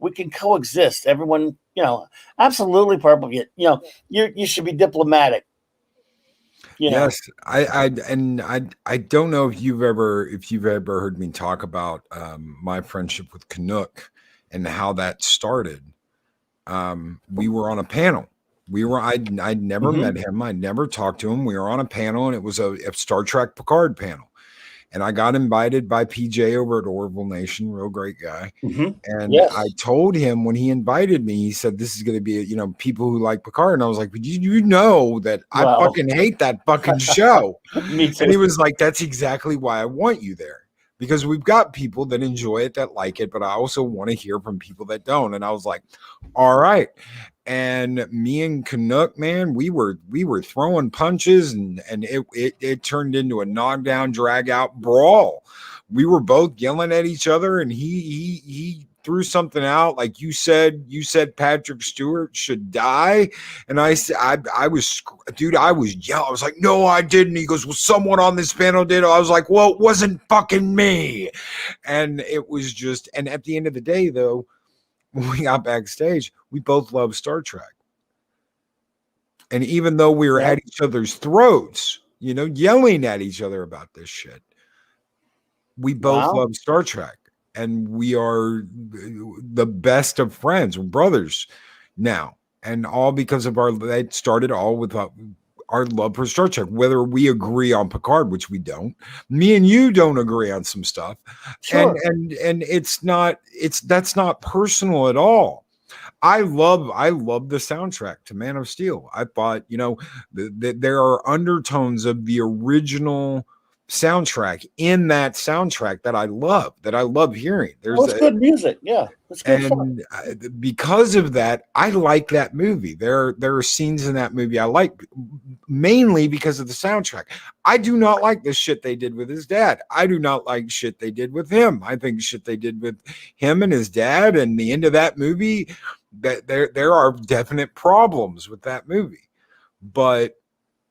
we can coexist. Everyone, absolutely perfect. You should be diplomatic. Yes, I don't know if you've ever heard me talk about my friendship with Canuck and how that started. We were on a panel. I'd never met him. I'd never talked to him. We were on a panel, and it was a Star Trek Picard panel. And I got invited by PJ over at Orville Nation, real great guy. And I told him when he invited me, he said, this is going to be, people who like Picard. And I was like, but you know that I fucking hate that fucking show. Me too. And he was like, that's exactly why I want you there. Because we've got people that enjoy it, that like it, but I also want to hear from people that don't. And I was like, all right. And me and Canuck, man, we were throwing punches, and it turned into a knockdown, drag out brawl. We were both yelling at each other, and he threw something out like you said Patrick Stewart should die, and I was yelling. I was like, no, I didn't. He goes, well, someone on this panel did. I was like, well, it wasn't fucking me. And it was just, and at the end of the day, though, when we got backstage, we both love Star Trek. And even though we were at each other's throats, yelling at each other about this shit, we both love Star Trek. And we are the best of friends, brothers now. And all because of it started all with our love for Star Trek, whether we agree on Picard, which we don't. Me and you don't agree on some stuff. Sure. And that's not personal at all. I love the soundtrack to Man of Steel. I thought, there are undertones of the original soundtrack in that soundtrack that I love hearing. It's good music. Yeah. It's good fun. Because of that, I like that movie. There are scenes in that movie I like, mainly because of the soundtrack. I do not like the shit they did with his dad. I do not like shit they did with him. I think shit they did with him and his dad and the end of that movie, that there are definite problems with that movie. But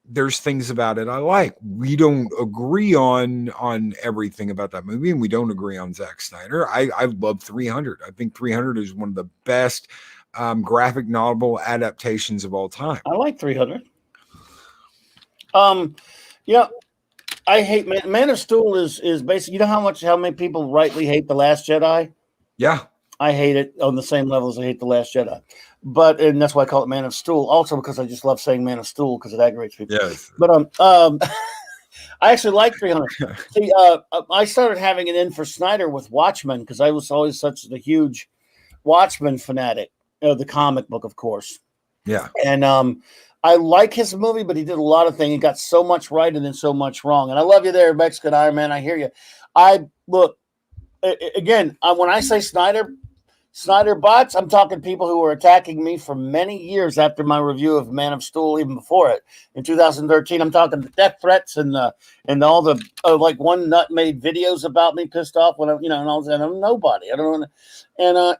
there's things about it I like. We don't agree on everything about that movie, and we don't agree on Zack Snyder. I love 300. I think 300 is one of the best graphic novel adaptations of all time. I like 300. I hate Man of Steel is basically, how many people rightly hate The Last Jedi? Yeah. I hate it on the same level as I hate The Last Jedi. And that's why I call it Man of Steel. Also because I just love saying Man of Steel because it aggravates people. Yes. But I actually like 300. See, I started having it in for Snyder with Watchmen because I was always such a huge Watchmen fanatic. The comic book, of course. Yeah. And I like his movie, but he did a lot of things. He got so much right and then so much wrong. And I love you there, Mexican Iron Man. I hear you. I look again when I say Snyder bots, I'm talking people who were attacking me for many years after my review of Man of Steel, even before it in 2013. I'm talking the death threats and all the like one nut made videos about me, pissed off when and I'm nobody. I don't know, and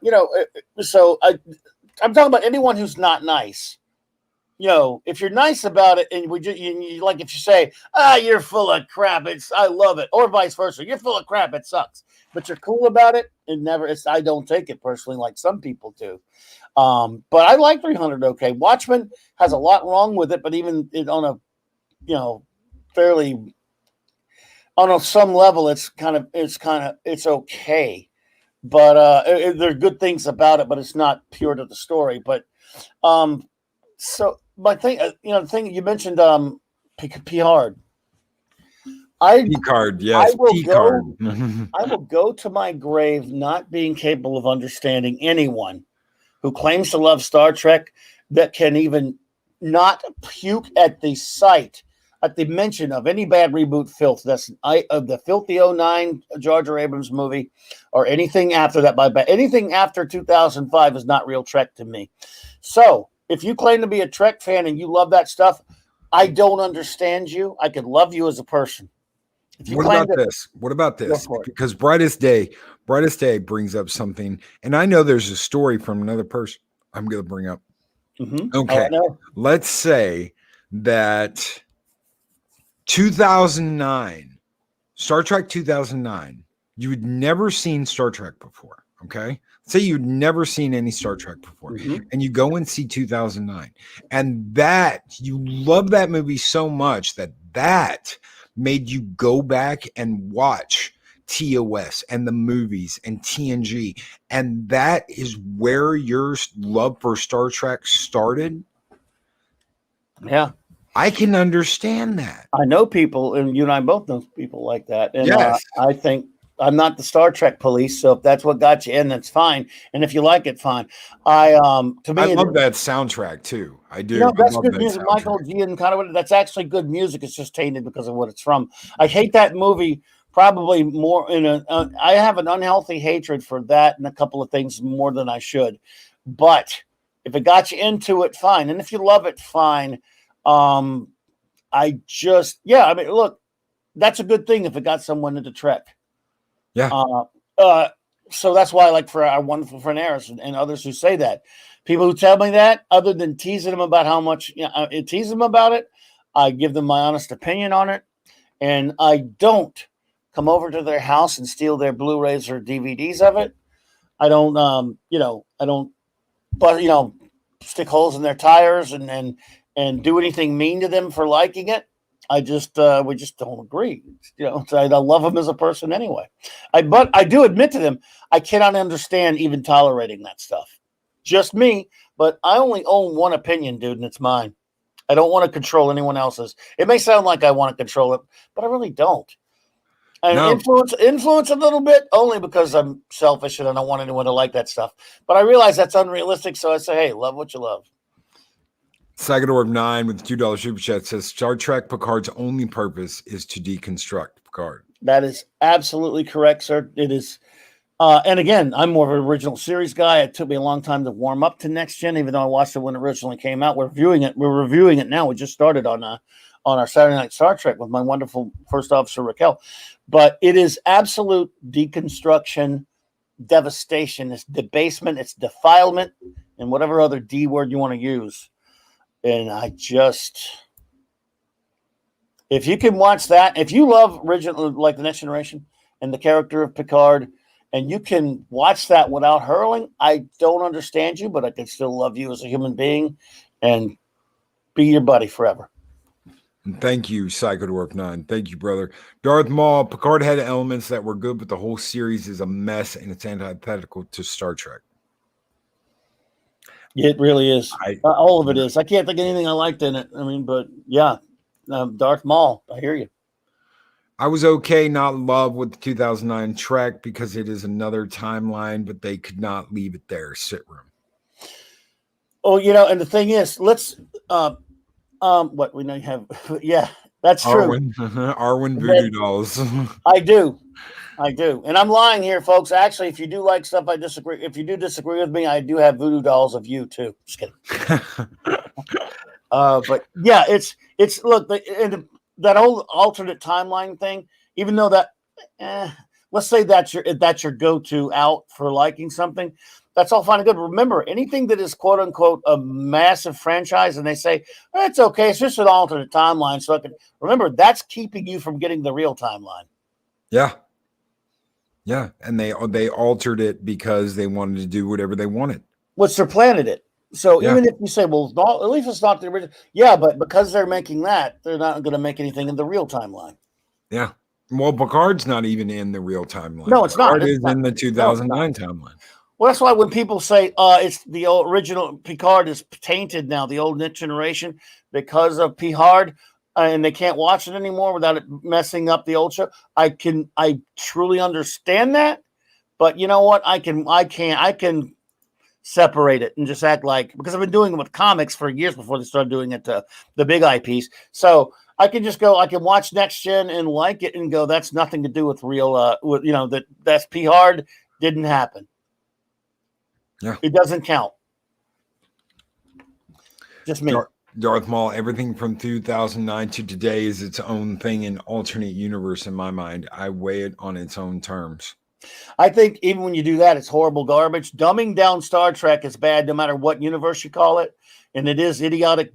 so I'm talking about anyone who's not nice. If you're nice about it, and you like, if you say, you're full of crap, I love it, or vice versa, you're full of crap, it sucks, but you're cool about it, I don't take it personally like some people do. But I like 300 okay. Watchmen has a lot wrong with it, but even on a, fairly, on some level, it's okay. But there are good things about it, but it's not pure to the story. But so my thing, the thing you mentioned, Picard. P-card, yes, P-card. I will go to my grave not being capable of understanding anyone who claims to love Star Trek that can even not puke at the sight, at the mention of any bad reboot filth. That's of the filthy 09 Jar Jar Abrams movie or anything after that. Anything after 2005 is not real Trek to me. So if you claim to be a Trek fan and you love that stuff, I don't understand you. I could love you as a person. What about this? Because Brightest Day brings up something, and I know there's a story from another person I'm going to bring up. Mm-hmm. Okay, let's say that 2009, Star Trek 2009, you had never seen Star Trek before. Okay, say you'd never seen any Star Trek before, and you go and see 2009, and that you love that movie so much that made you go back and watch TOS and the movies and TNG, and that is where your love for Star Trek started. Yeah, I can understand that. I know people, and you and I both know people like that. And yes. I think I'm not the Star Trek police, so if that's what got you in, that's fine. And if you like it, fine. I love that soundtrack too. I do. That's good music. Michael Giacchino, that's actually good music. It's just tainted because of what it's from. I hate that movie probably more I have an unhealthy hatred for that and a couple of things more than I should. But if it got you into it, fine. And if you love it, fine. Look, that's a good thing if it got someone into Trek. Yeah. So that's why I like for our wonderful friend Eris and others who say that. People who tell me that, other than teasing them about how much, tease them about it, I give them my honest opinion on it. And I don't come over to their house and steal their Blu-rays or DVDs of it. I don't, stick holes in their tires and do anything mean to them for liking it. We just don't agree. I love them as a person anyway. But I do admit to them, I cannot understand even tolerating that stuff. Just me, but I only own one opinion, dude, and it's mine. I don't want to control anyone else's. It may sound like I want to control it, but I really don't. And influence a little bit, only because I'm selfish and I don't want anyone to like that stuff. But I realize that's unrealistic, so I say, hey, love what you love. Sagador 9 with $2 super chat says Star Trek Picard's only purpose is to deconstruct Picard. That is absolutely correct, sir. It is. And again, I'm more of an original series guy. It took me a long time to warm up to Next Gen, even though I watched it when it originally came out. We're reviewing it now. We just started on our Saturday Night Star Trek with my wonderful first officer Raquel. But it is absolute deconstruction, devastation. It's debasement. It's defilement, and whatever other D word you want to use. And if you can watch that, if you love original, like The Next Generation and the character of Picard, and you can watch that without hurling, I don't understand you, but I can still love you as a human being and be your buddy forever. And thank you, Psychodork 9. Thank you, brother. Darth Maul, Picard had elements that were good, but the whole series is a mess and it's antithetical to Star Trek. It really is. All of it is. I can't think of anything I liked in it. I mean, but yeah, Darth Maul. I hear you. I was okay, not in love with the 2009 Trek because it is another timeline, but they could not leave it there. Sit room. Oh, and the thing is, let's What we know you have, yeah, that's true. Arwen voodoo dolls. I do, and I'm lying here, folks. Actually, if you do like stuff I disagree, if you do disagree with me, I do have voodoo dolls of you too. Just kidding. But yeah, it's look, that whole alternate timeline thing. Even though that, let's say that's your go-to out for liking something. That's all fine and good. Remember, anything that is quote unquote a massive franchise, and they say it's okay, it's just an alternate timeline. So I can remember that's keeping you from getting the real timeline. Yeah, and they altered it because they wanted to do whatever they wanted. Which they're planning it. So even if you say, well, at least it's not the original. Yeah, but because they're making that, they're not going to make anything in the real timeline. Yeah. Well, Picard's not even in the real timeline. No, it's not. Picard is in the 2009 timeline. Well, that's why when people say it's the original Picard is tainted now, the old next generation, because of Picard, and they can't watch it anymore without it messing up the old show. I truly understand that, but you know what? I can separate it and just act like, because I've been doing it with comics for years before they started doing it to the big IPs. So I can just go, I can watch Next Gen and like it and go, that's nothing to do with real, that's Picard didn't happen. Yeah. It doesn't count. Just me. Darth Maul, everything from 2009 to today is its own thing in alternate universe in my mind. I weigh it on its own terms. I think even when you do that, it's horrible garbage. Dumbing down Star Trek is bad no matter what universe you call it. And it is idiotic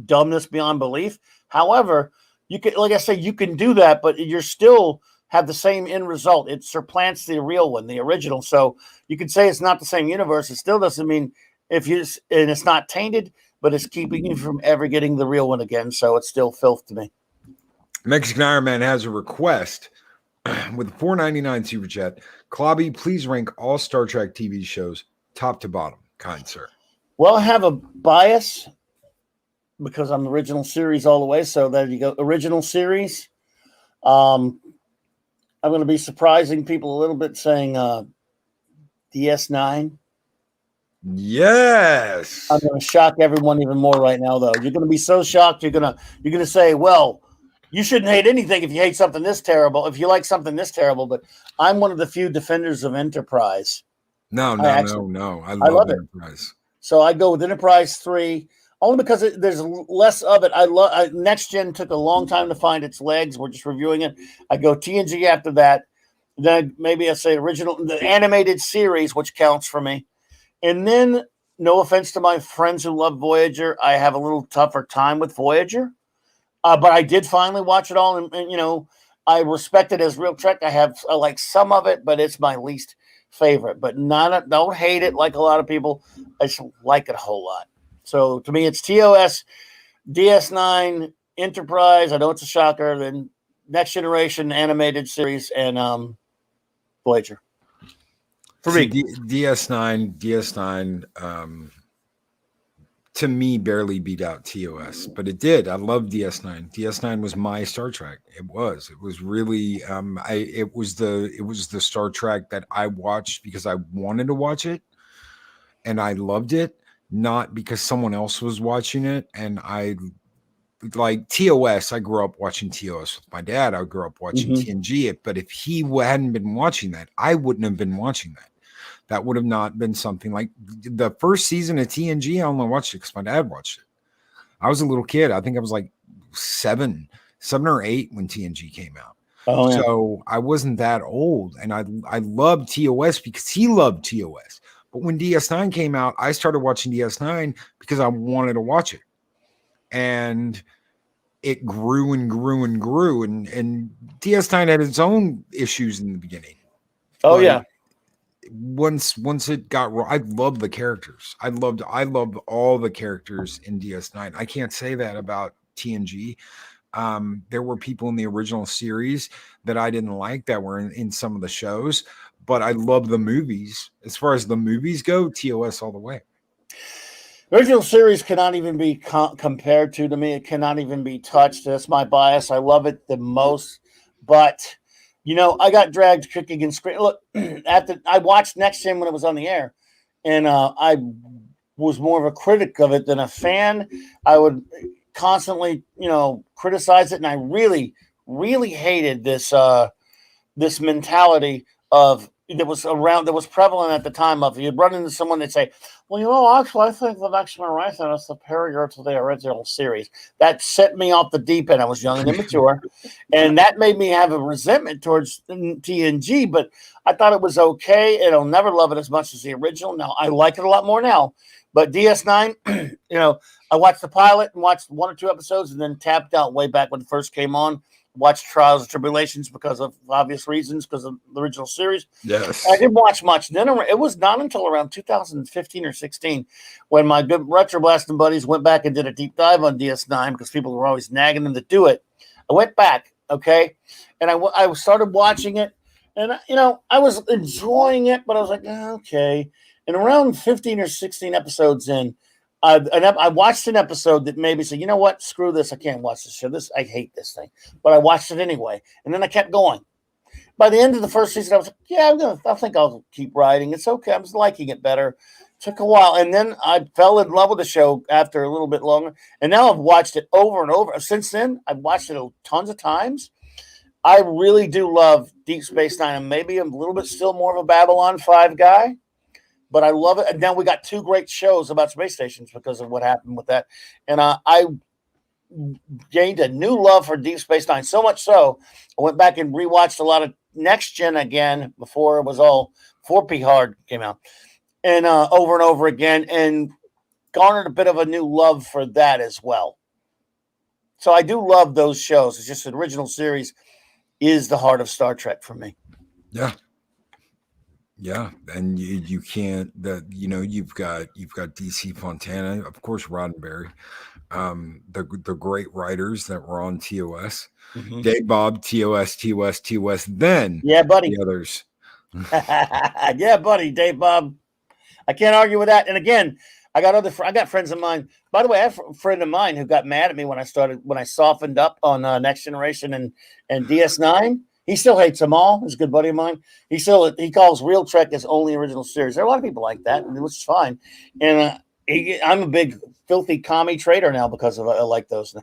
dumbness beyond belief. However, you can, like I say, you can do that, but you're still have the same end result. It supplants the real one, the original. So you can say it's not the same universe. It still doesn't mean and it's not tainted, but it's keeping you from ever getting the real one again. So it's still filth to me. Mexican Iron Man has a request with $4.99 super chat. Clobby, please rank all Star Trek TV shows top to bottom, kind sir. Well, I have a bias because I'm original series all the way. So there you go. Original series. I'm going to be surprising people a little bit saying DS9. Yes. I'm going to shock everyone even more right now, though. You're going to be so shocked. You're going to say, well, you shouldn't hate anything if you hate something this terrible, if you like something this terrible. But I'm one of the few defenders of Enterprise. No. I love Enterprise. So I go with Enterprise 3. Only because there's less of it. Next Gen took a long time to find its legs. We're just reviewing it. I go TNG after that. Then maybe I say the animated series, which counts for me. And then, no offense to my friends who love Voyager, I have a little tougher time with Voyager. But I did finally watch it all. And I respect it as real Trek. I like some of it, but it's my least favorite. But don't hate it like a lot of people. I just like it a whole lot. So to me, it's TOS, DS9, Enterprise. I know it's a shocker. Then Next Generation animated series and Voyager. For me, DS9, to me barely beat out TOS, but it did. I love DS9. DS9 was my Star Trek. It was really it was the Star Trek that I watched because I wanted to watch it, and I loved it. Not because someone else was watching it. And I like TOS. I grew up watching TOS with my dad. I grew up watching TNG. But if he hadn't been watching that, I wouldn't have been watching that. That would have not been something like the first season of TNG. I only watched it because my dad watched it. I was a little kid. I think I was like 7 or 8 when TNG came out. Oh, yeah. So I wasn't that old. And I loved TOS because he loved TOS. But when DS9 came out, I started watching DS9 because I wanted to watch it. And it grew and grew and grew. And DS9 had its own issues in the beginning. Oh, yeah. Once it got wrong, I loved the characters. I loved all the characters in DS9. I can't say that about TNG. There were people in the original series that I didn't like that were in some of the shows. But I love the movies. As far as the movies go, TOS all the way. Original series cannot even be compared to me. It cannot even be touched. That's my bias. I love it the most. But, I got dragged kicking and screaming. Look, I watched Next Gen when it was on the air, and I was more of a critic of it than a fan. constantly, criticize it, and I really, really hated this this mentality of that was prevalent at the time of you'd run into someone that'd say, well, actually, I think the next generation is superior to the original series. That set me off the deep end. I was young and immature, and that made me have a resentment towards TNG, but I thought it was okay, and I'll never love it as much as the original. Now, I like it a lot more now, but DS9, I watched the pilot and watched 1 or 2 episodes and then tapped out way back when it first came on. Watched Trials and Tribulations because of obvious reasons, because of the original series. Yes. I didn't watch much. Then it was not until around 2015 or 16 when my good retro blasting buddies went back and did a deep dive on DS9 because people were always nagging them to do it. I went back, okay, and I started watching it, and I was enjoying it, but I was like, okay. And around 15 or 16 episodes in, I watched an episode that made me say, you know what? Screw this. I can't watch this show. I hate this thing. But I watched it anyway. And then I kept going. By the end of the first season, I was like, yeah, I think I'll keep writing. It's okay. I was liking it better. Took a while. And then I fell in love with the show after a little bit longer. And now I've watched it over and over. Since then, I've watched it tons of times. I really do love Deep Space Nine. And maybe I'm a little bit still more of a Babylon 5 guy. But I love it. And now we got 2 great shows about space stations because of what happened with that. And I gained a new love for Deep Space Nine. So much so, I went back and rewatched a lot of Next Gen again before it was all 4P Hard came out. And over and over again. And garnered a bit of a new love for that as well. So I do love those shows. It's just the original series is the heart of Star Trek for me. Yeah. Yeah, and you can't you've got DC Fontana, of course, Roddenberry, the great writers that were on TOS, Dave Bob, TOS, then buddy, the others. Yeah, buddy, Dave Bob. I can't argue with that. And again, I got friends of mine. By the way, I have a friend of mine who got mad at me when I softened up on Next Generation and DS9. He still hates them all. He's a good buddy of mine. He calls Real Trek his only original series. There are a lot of people like that, which is fine. And I'm a big filthy commie trader now because of I like those.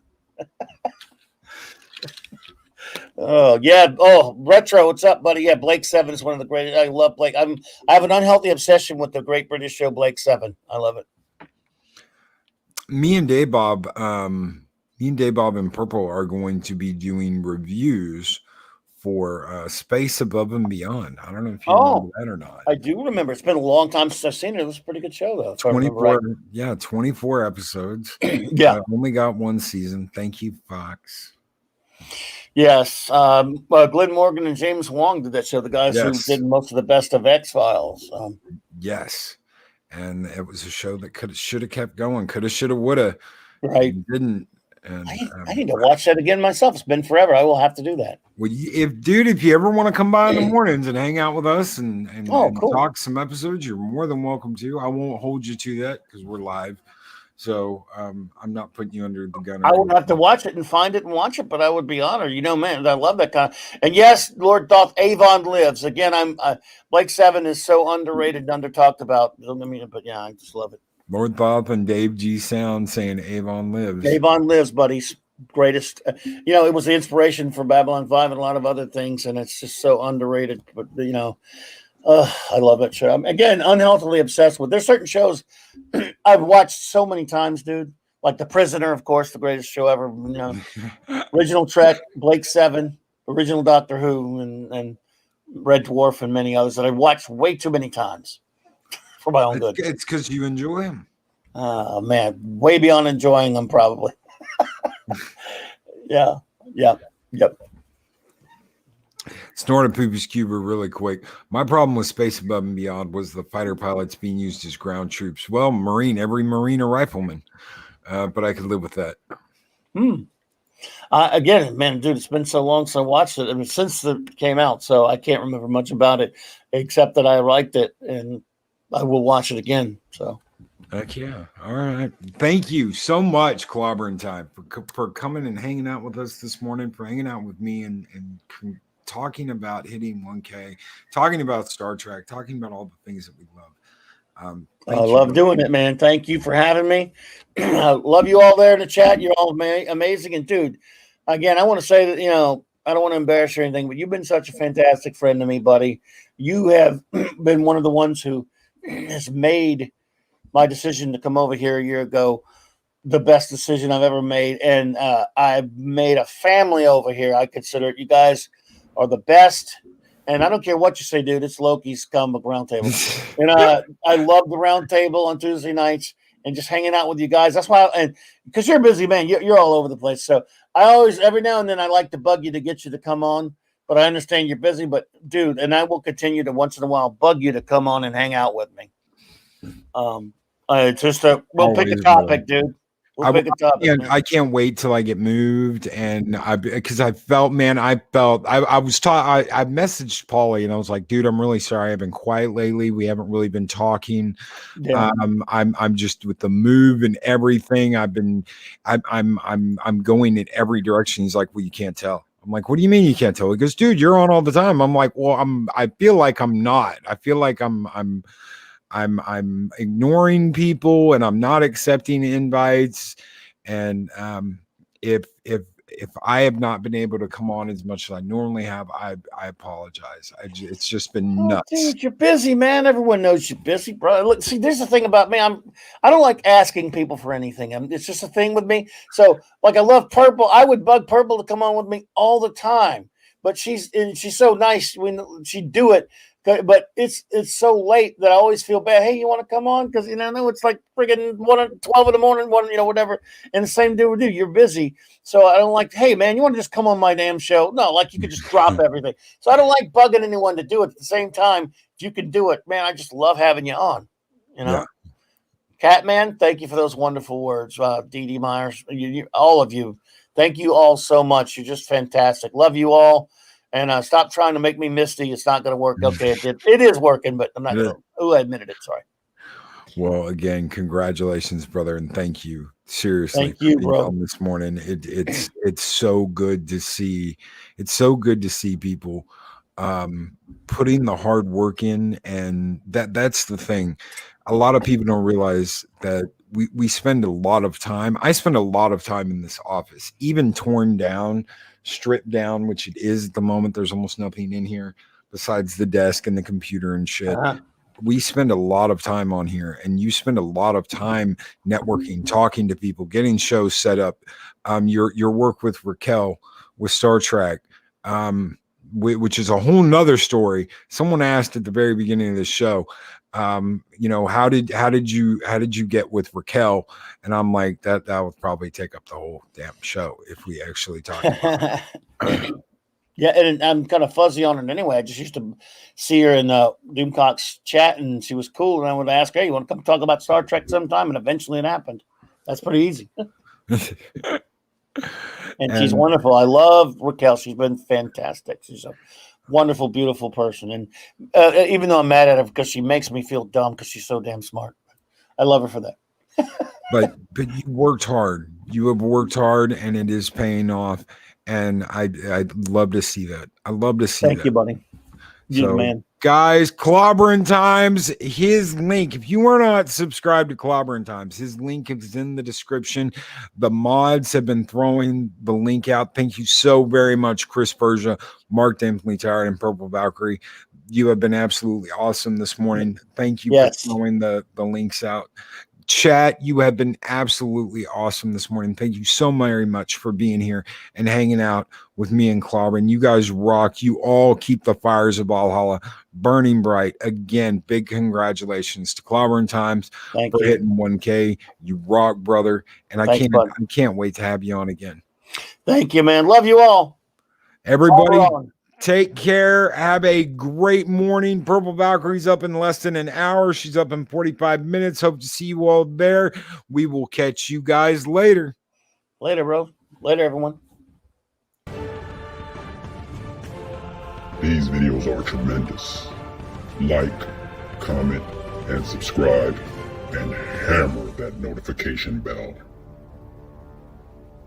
Oh yeah. Oh, retro. What's up, buddy? Yeah, Blake 7 is one of the greatest. I love Blake. I have an unhealthy obsession with the Great British Show Blake 7. I love it. Me and Dave Bob and Purple are going to be doing reviews for Space Above and Beyond. I don't know if you remember that or not. I do remember. It's been a long time since I've seen it. It was a pretty good show, though. 24 episodes. Yeah. Only got 1 season. Thank you, Fox. Yes. Glenn Morgan and James Wong did that show, the guys who did most of the best of X-Files. Yes. And it was a show that should have kept going. Could have, should have, would have. Right. Didn't. And I need to watch that again myself. It's been forever. I will have to do that. Well, if you ever want to come by in the mornings and hang out with us and cool. talk some episodes, you're more than welcome to. I won't hold you to that because we're live. So I'm not putting you under the gun. I would have to watch it and find it and watch it, but I would be honored. Man, I love that kind of. And yes, Lord Thoth, Avon lives. Again, Blake 7 is so underrated and under talked about. But yeah, I just love it. Lord Thoth and Dave G Sound saying Avon lives. Avon lives, buddies. Greatest. It was the inspiration for Babylon 5 and a lot of other things, and it's just so underrated. But I love that show. Again, unhealthily obsessed with. There's certain shows I've watched so many times, dude. Like The Prisoner, of course, the greatest show ever. Original Trek, Blake 7, original Doctor Who, and Red Dwarf, and many others that I've watched way too many times. For my own good. It's because you enjoy them. Oh man, way beyond enjoying them, probably. Yeah. Yep. Snort a Poopy's Cuber really quick. My problem with Space Above and Beyond was the fighter pilots being used as ground troops. Well, every Marine or rifleman, but I could live with that. Again, man, dude, it's been so long since I watched it. I mean, since it came out, so I can't remember much about it, except that I liked it and I will watch it again. So, heck yeah! All right, thank you so much, Clobberin Time, for coming and hanging out with us this morning, for hanging out with me and talking about hitting 1K, talking about Star Trek, talking about all the things that we love. I love doing it, man. Thank you for having me. I love you all there in the chat. You're all amazing. And dude, again, I want to say that, I don't want to embarrass you or anything, but you've been such a fantastic friend to me, buddy. You have been one of the ones who has made my decision to come over here a year ago the best decision I've ever made. And I've made a family over here. I consider it. You guys are the best. And I don't care what you say, dude. It's Loki's comic round table. And I love the round table on Tuesday nights and just hanging out with you guys. That's why, and because you're a busy man, you're all over the place. So I always, every now and then, I like to bug you to get you to come on. But I understand you're busy. But dude, and I will continue to once in a while bug you to come on and hang out with me. It's just we'll pick a topic, dude. We'll pick a topic. I can't wait till I get moved, and because I was taught. I messaged Paulie and I was like, dude, I'm really sorry. I've been quiet lately. We haven't really been talking. Yeah. I'm just with the move and everything. I'm going in every direction. He's like, well, you can't tell. I'm like, what do you mean you can't tell? He goes, dude, you're on all the time. I'm like, well, I feel like I'm not. I feel like I'm ignoring people and I'm not accepting invites. And if I have not been able to come on as much as I normally have, I apologize. It's just been nuts. Dude, you're busy, man. Everyone knows you're busy, bro. Look, see, there's the thing about me. I don't like asking people for anything. It's just a thing with me. So, like, I love Purple. I would bug Purple to come on with me all the time. But she's so nice when she'd do it. But it's so late that I always feel bad. Hey, you want to come on? Because I know it's like friggin' 12 in the morning, whatever. And the same deal with you. You're busy, so I don't like. Hey, man, you want to just come on my damn show? No, like you could just drop everything. So I don't like bugging anyone to do it. At the same time, if you can do it, man, I just love having you on. Yeah. Catman, thank you for those wonderful words. Dee Dee Myers, all of you, thank you all so much. You're just fantastic. Love you all. And stop trying to make me misty. It's not going to work. Okay, it is working, but I'm not going to. Oh, I admitted it. Sorry. Well, again, congratulations, brother, and thank you. Seriously, thank you, bro. This morning, it's so good to see. It's so good to see people putting the hard work in, and that's the thing. A lot of people don't realize that we spend a lot of time. I spend a lot of time in this office, even torn down, stripped down, which it is at the moment. There's almost nothing in here besides the desk and the computer and shit. We spend a lot of time on here, and you spend a lot of time networking, talking to people, getting shows set up. Your work with Raquel with Star Trek, which is a whole nother story. Someone asked at the very beginning of the show, how did you get with Raquel? And I'm like, that would probably take up the whole damn show if we actually talk about it. Yeah, and I'm kind of fuzzy on it anyway. I just used to see her in Doomcock's chat, and she was cool. And I would ask her, hey, you want to come talk about Star Trek sometime? And eventually it happened. That's pretty easy. And she's wonderful. I love Raquel. She's been fantastic. She's a wonderful, beautiful person. And even though I'm mad at her because she makes me feel dumb because she's so damn smart. I love her for that. But you worked hard. You have worked hard, and it is paying off. And I'd love to see that. I love to see that. Thank you, buddy. You man. Guys, Clobberin Times, his link. If you are not subscribed to Clobberin Times, his link is in the description. The mods have been throwing the link out. Thank you so very much, Chris Persia, Mark Damply Tired, and Purple Valkyrie. You have been absolutely awesome this morning. Thank you for throwing the links out. Chat, you have been absolutely awesome this morning. Thank you so very much for being here and hanging out with me and Clobberin. You guys rock. You all keep the fires of Valhalla burning bright. Again, big congratulations to Clobberin Times for hitting 1K. You rock, brother. And I can't wait to have you on again. Thank you, man. Love you all. Everybody, take care. Have a great morning. Purple Valkyrie's up in less than an hour. She's up in 45 minutes. Hope to see you all there. We will catch you guys later. Later, bro. Later, everyone. These videos are tremendous. Like, comment, and subscribe, and hammer that notification bell.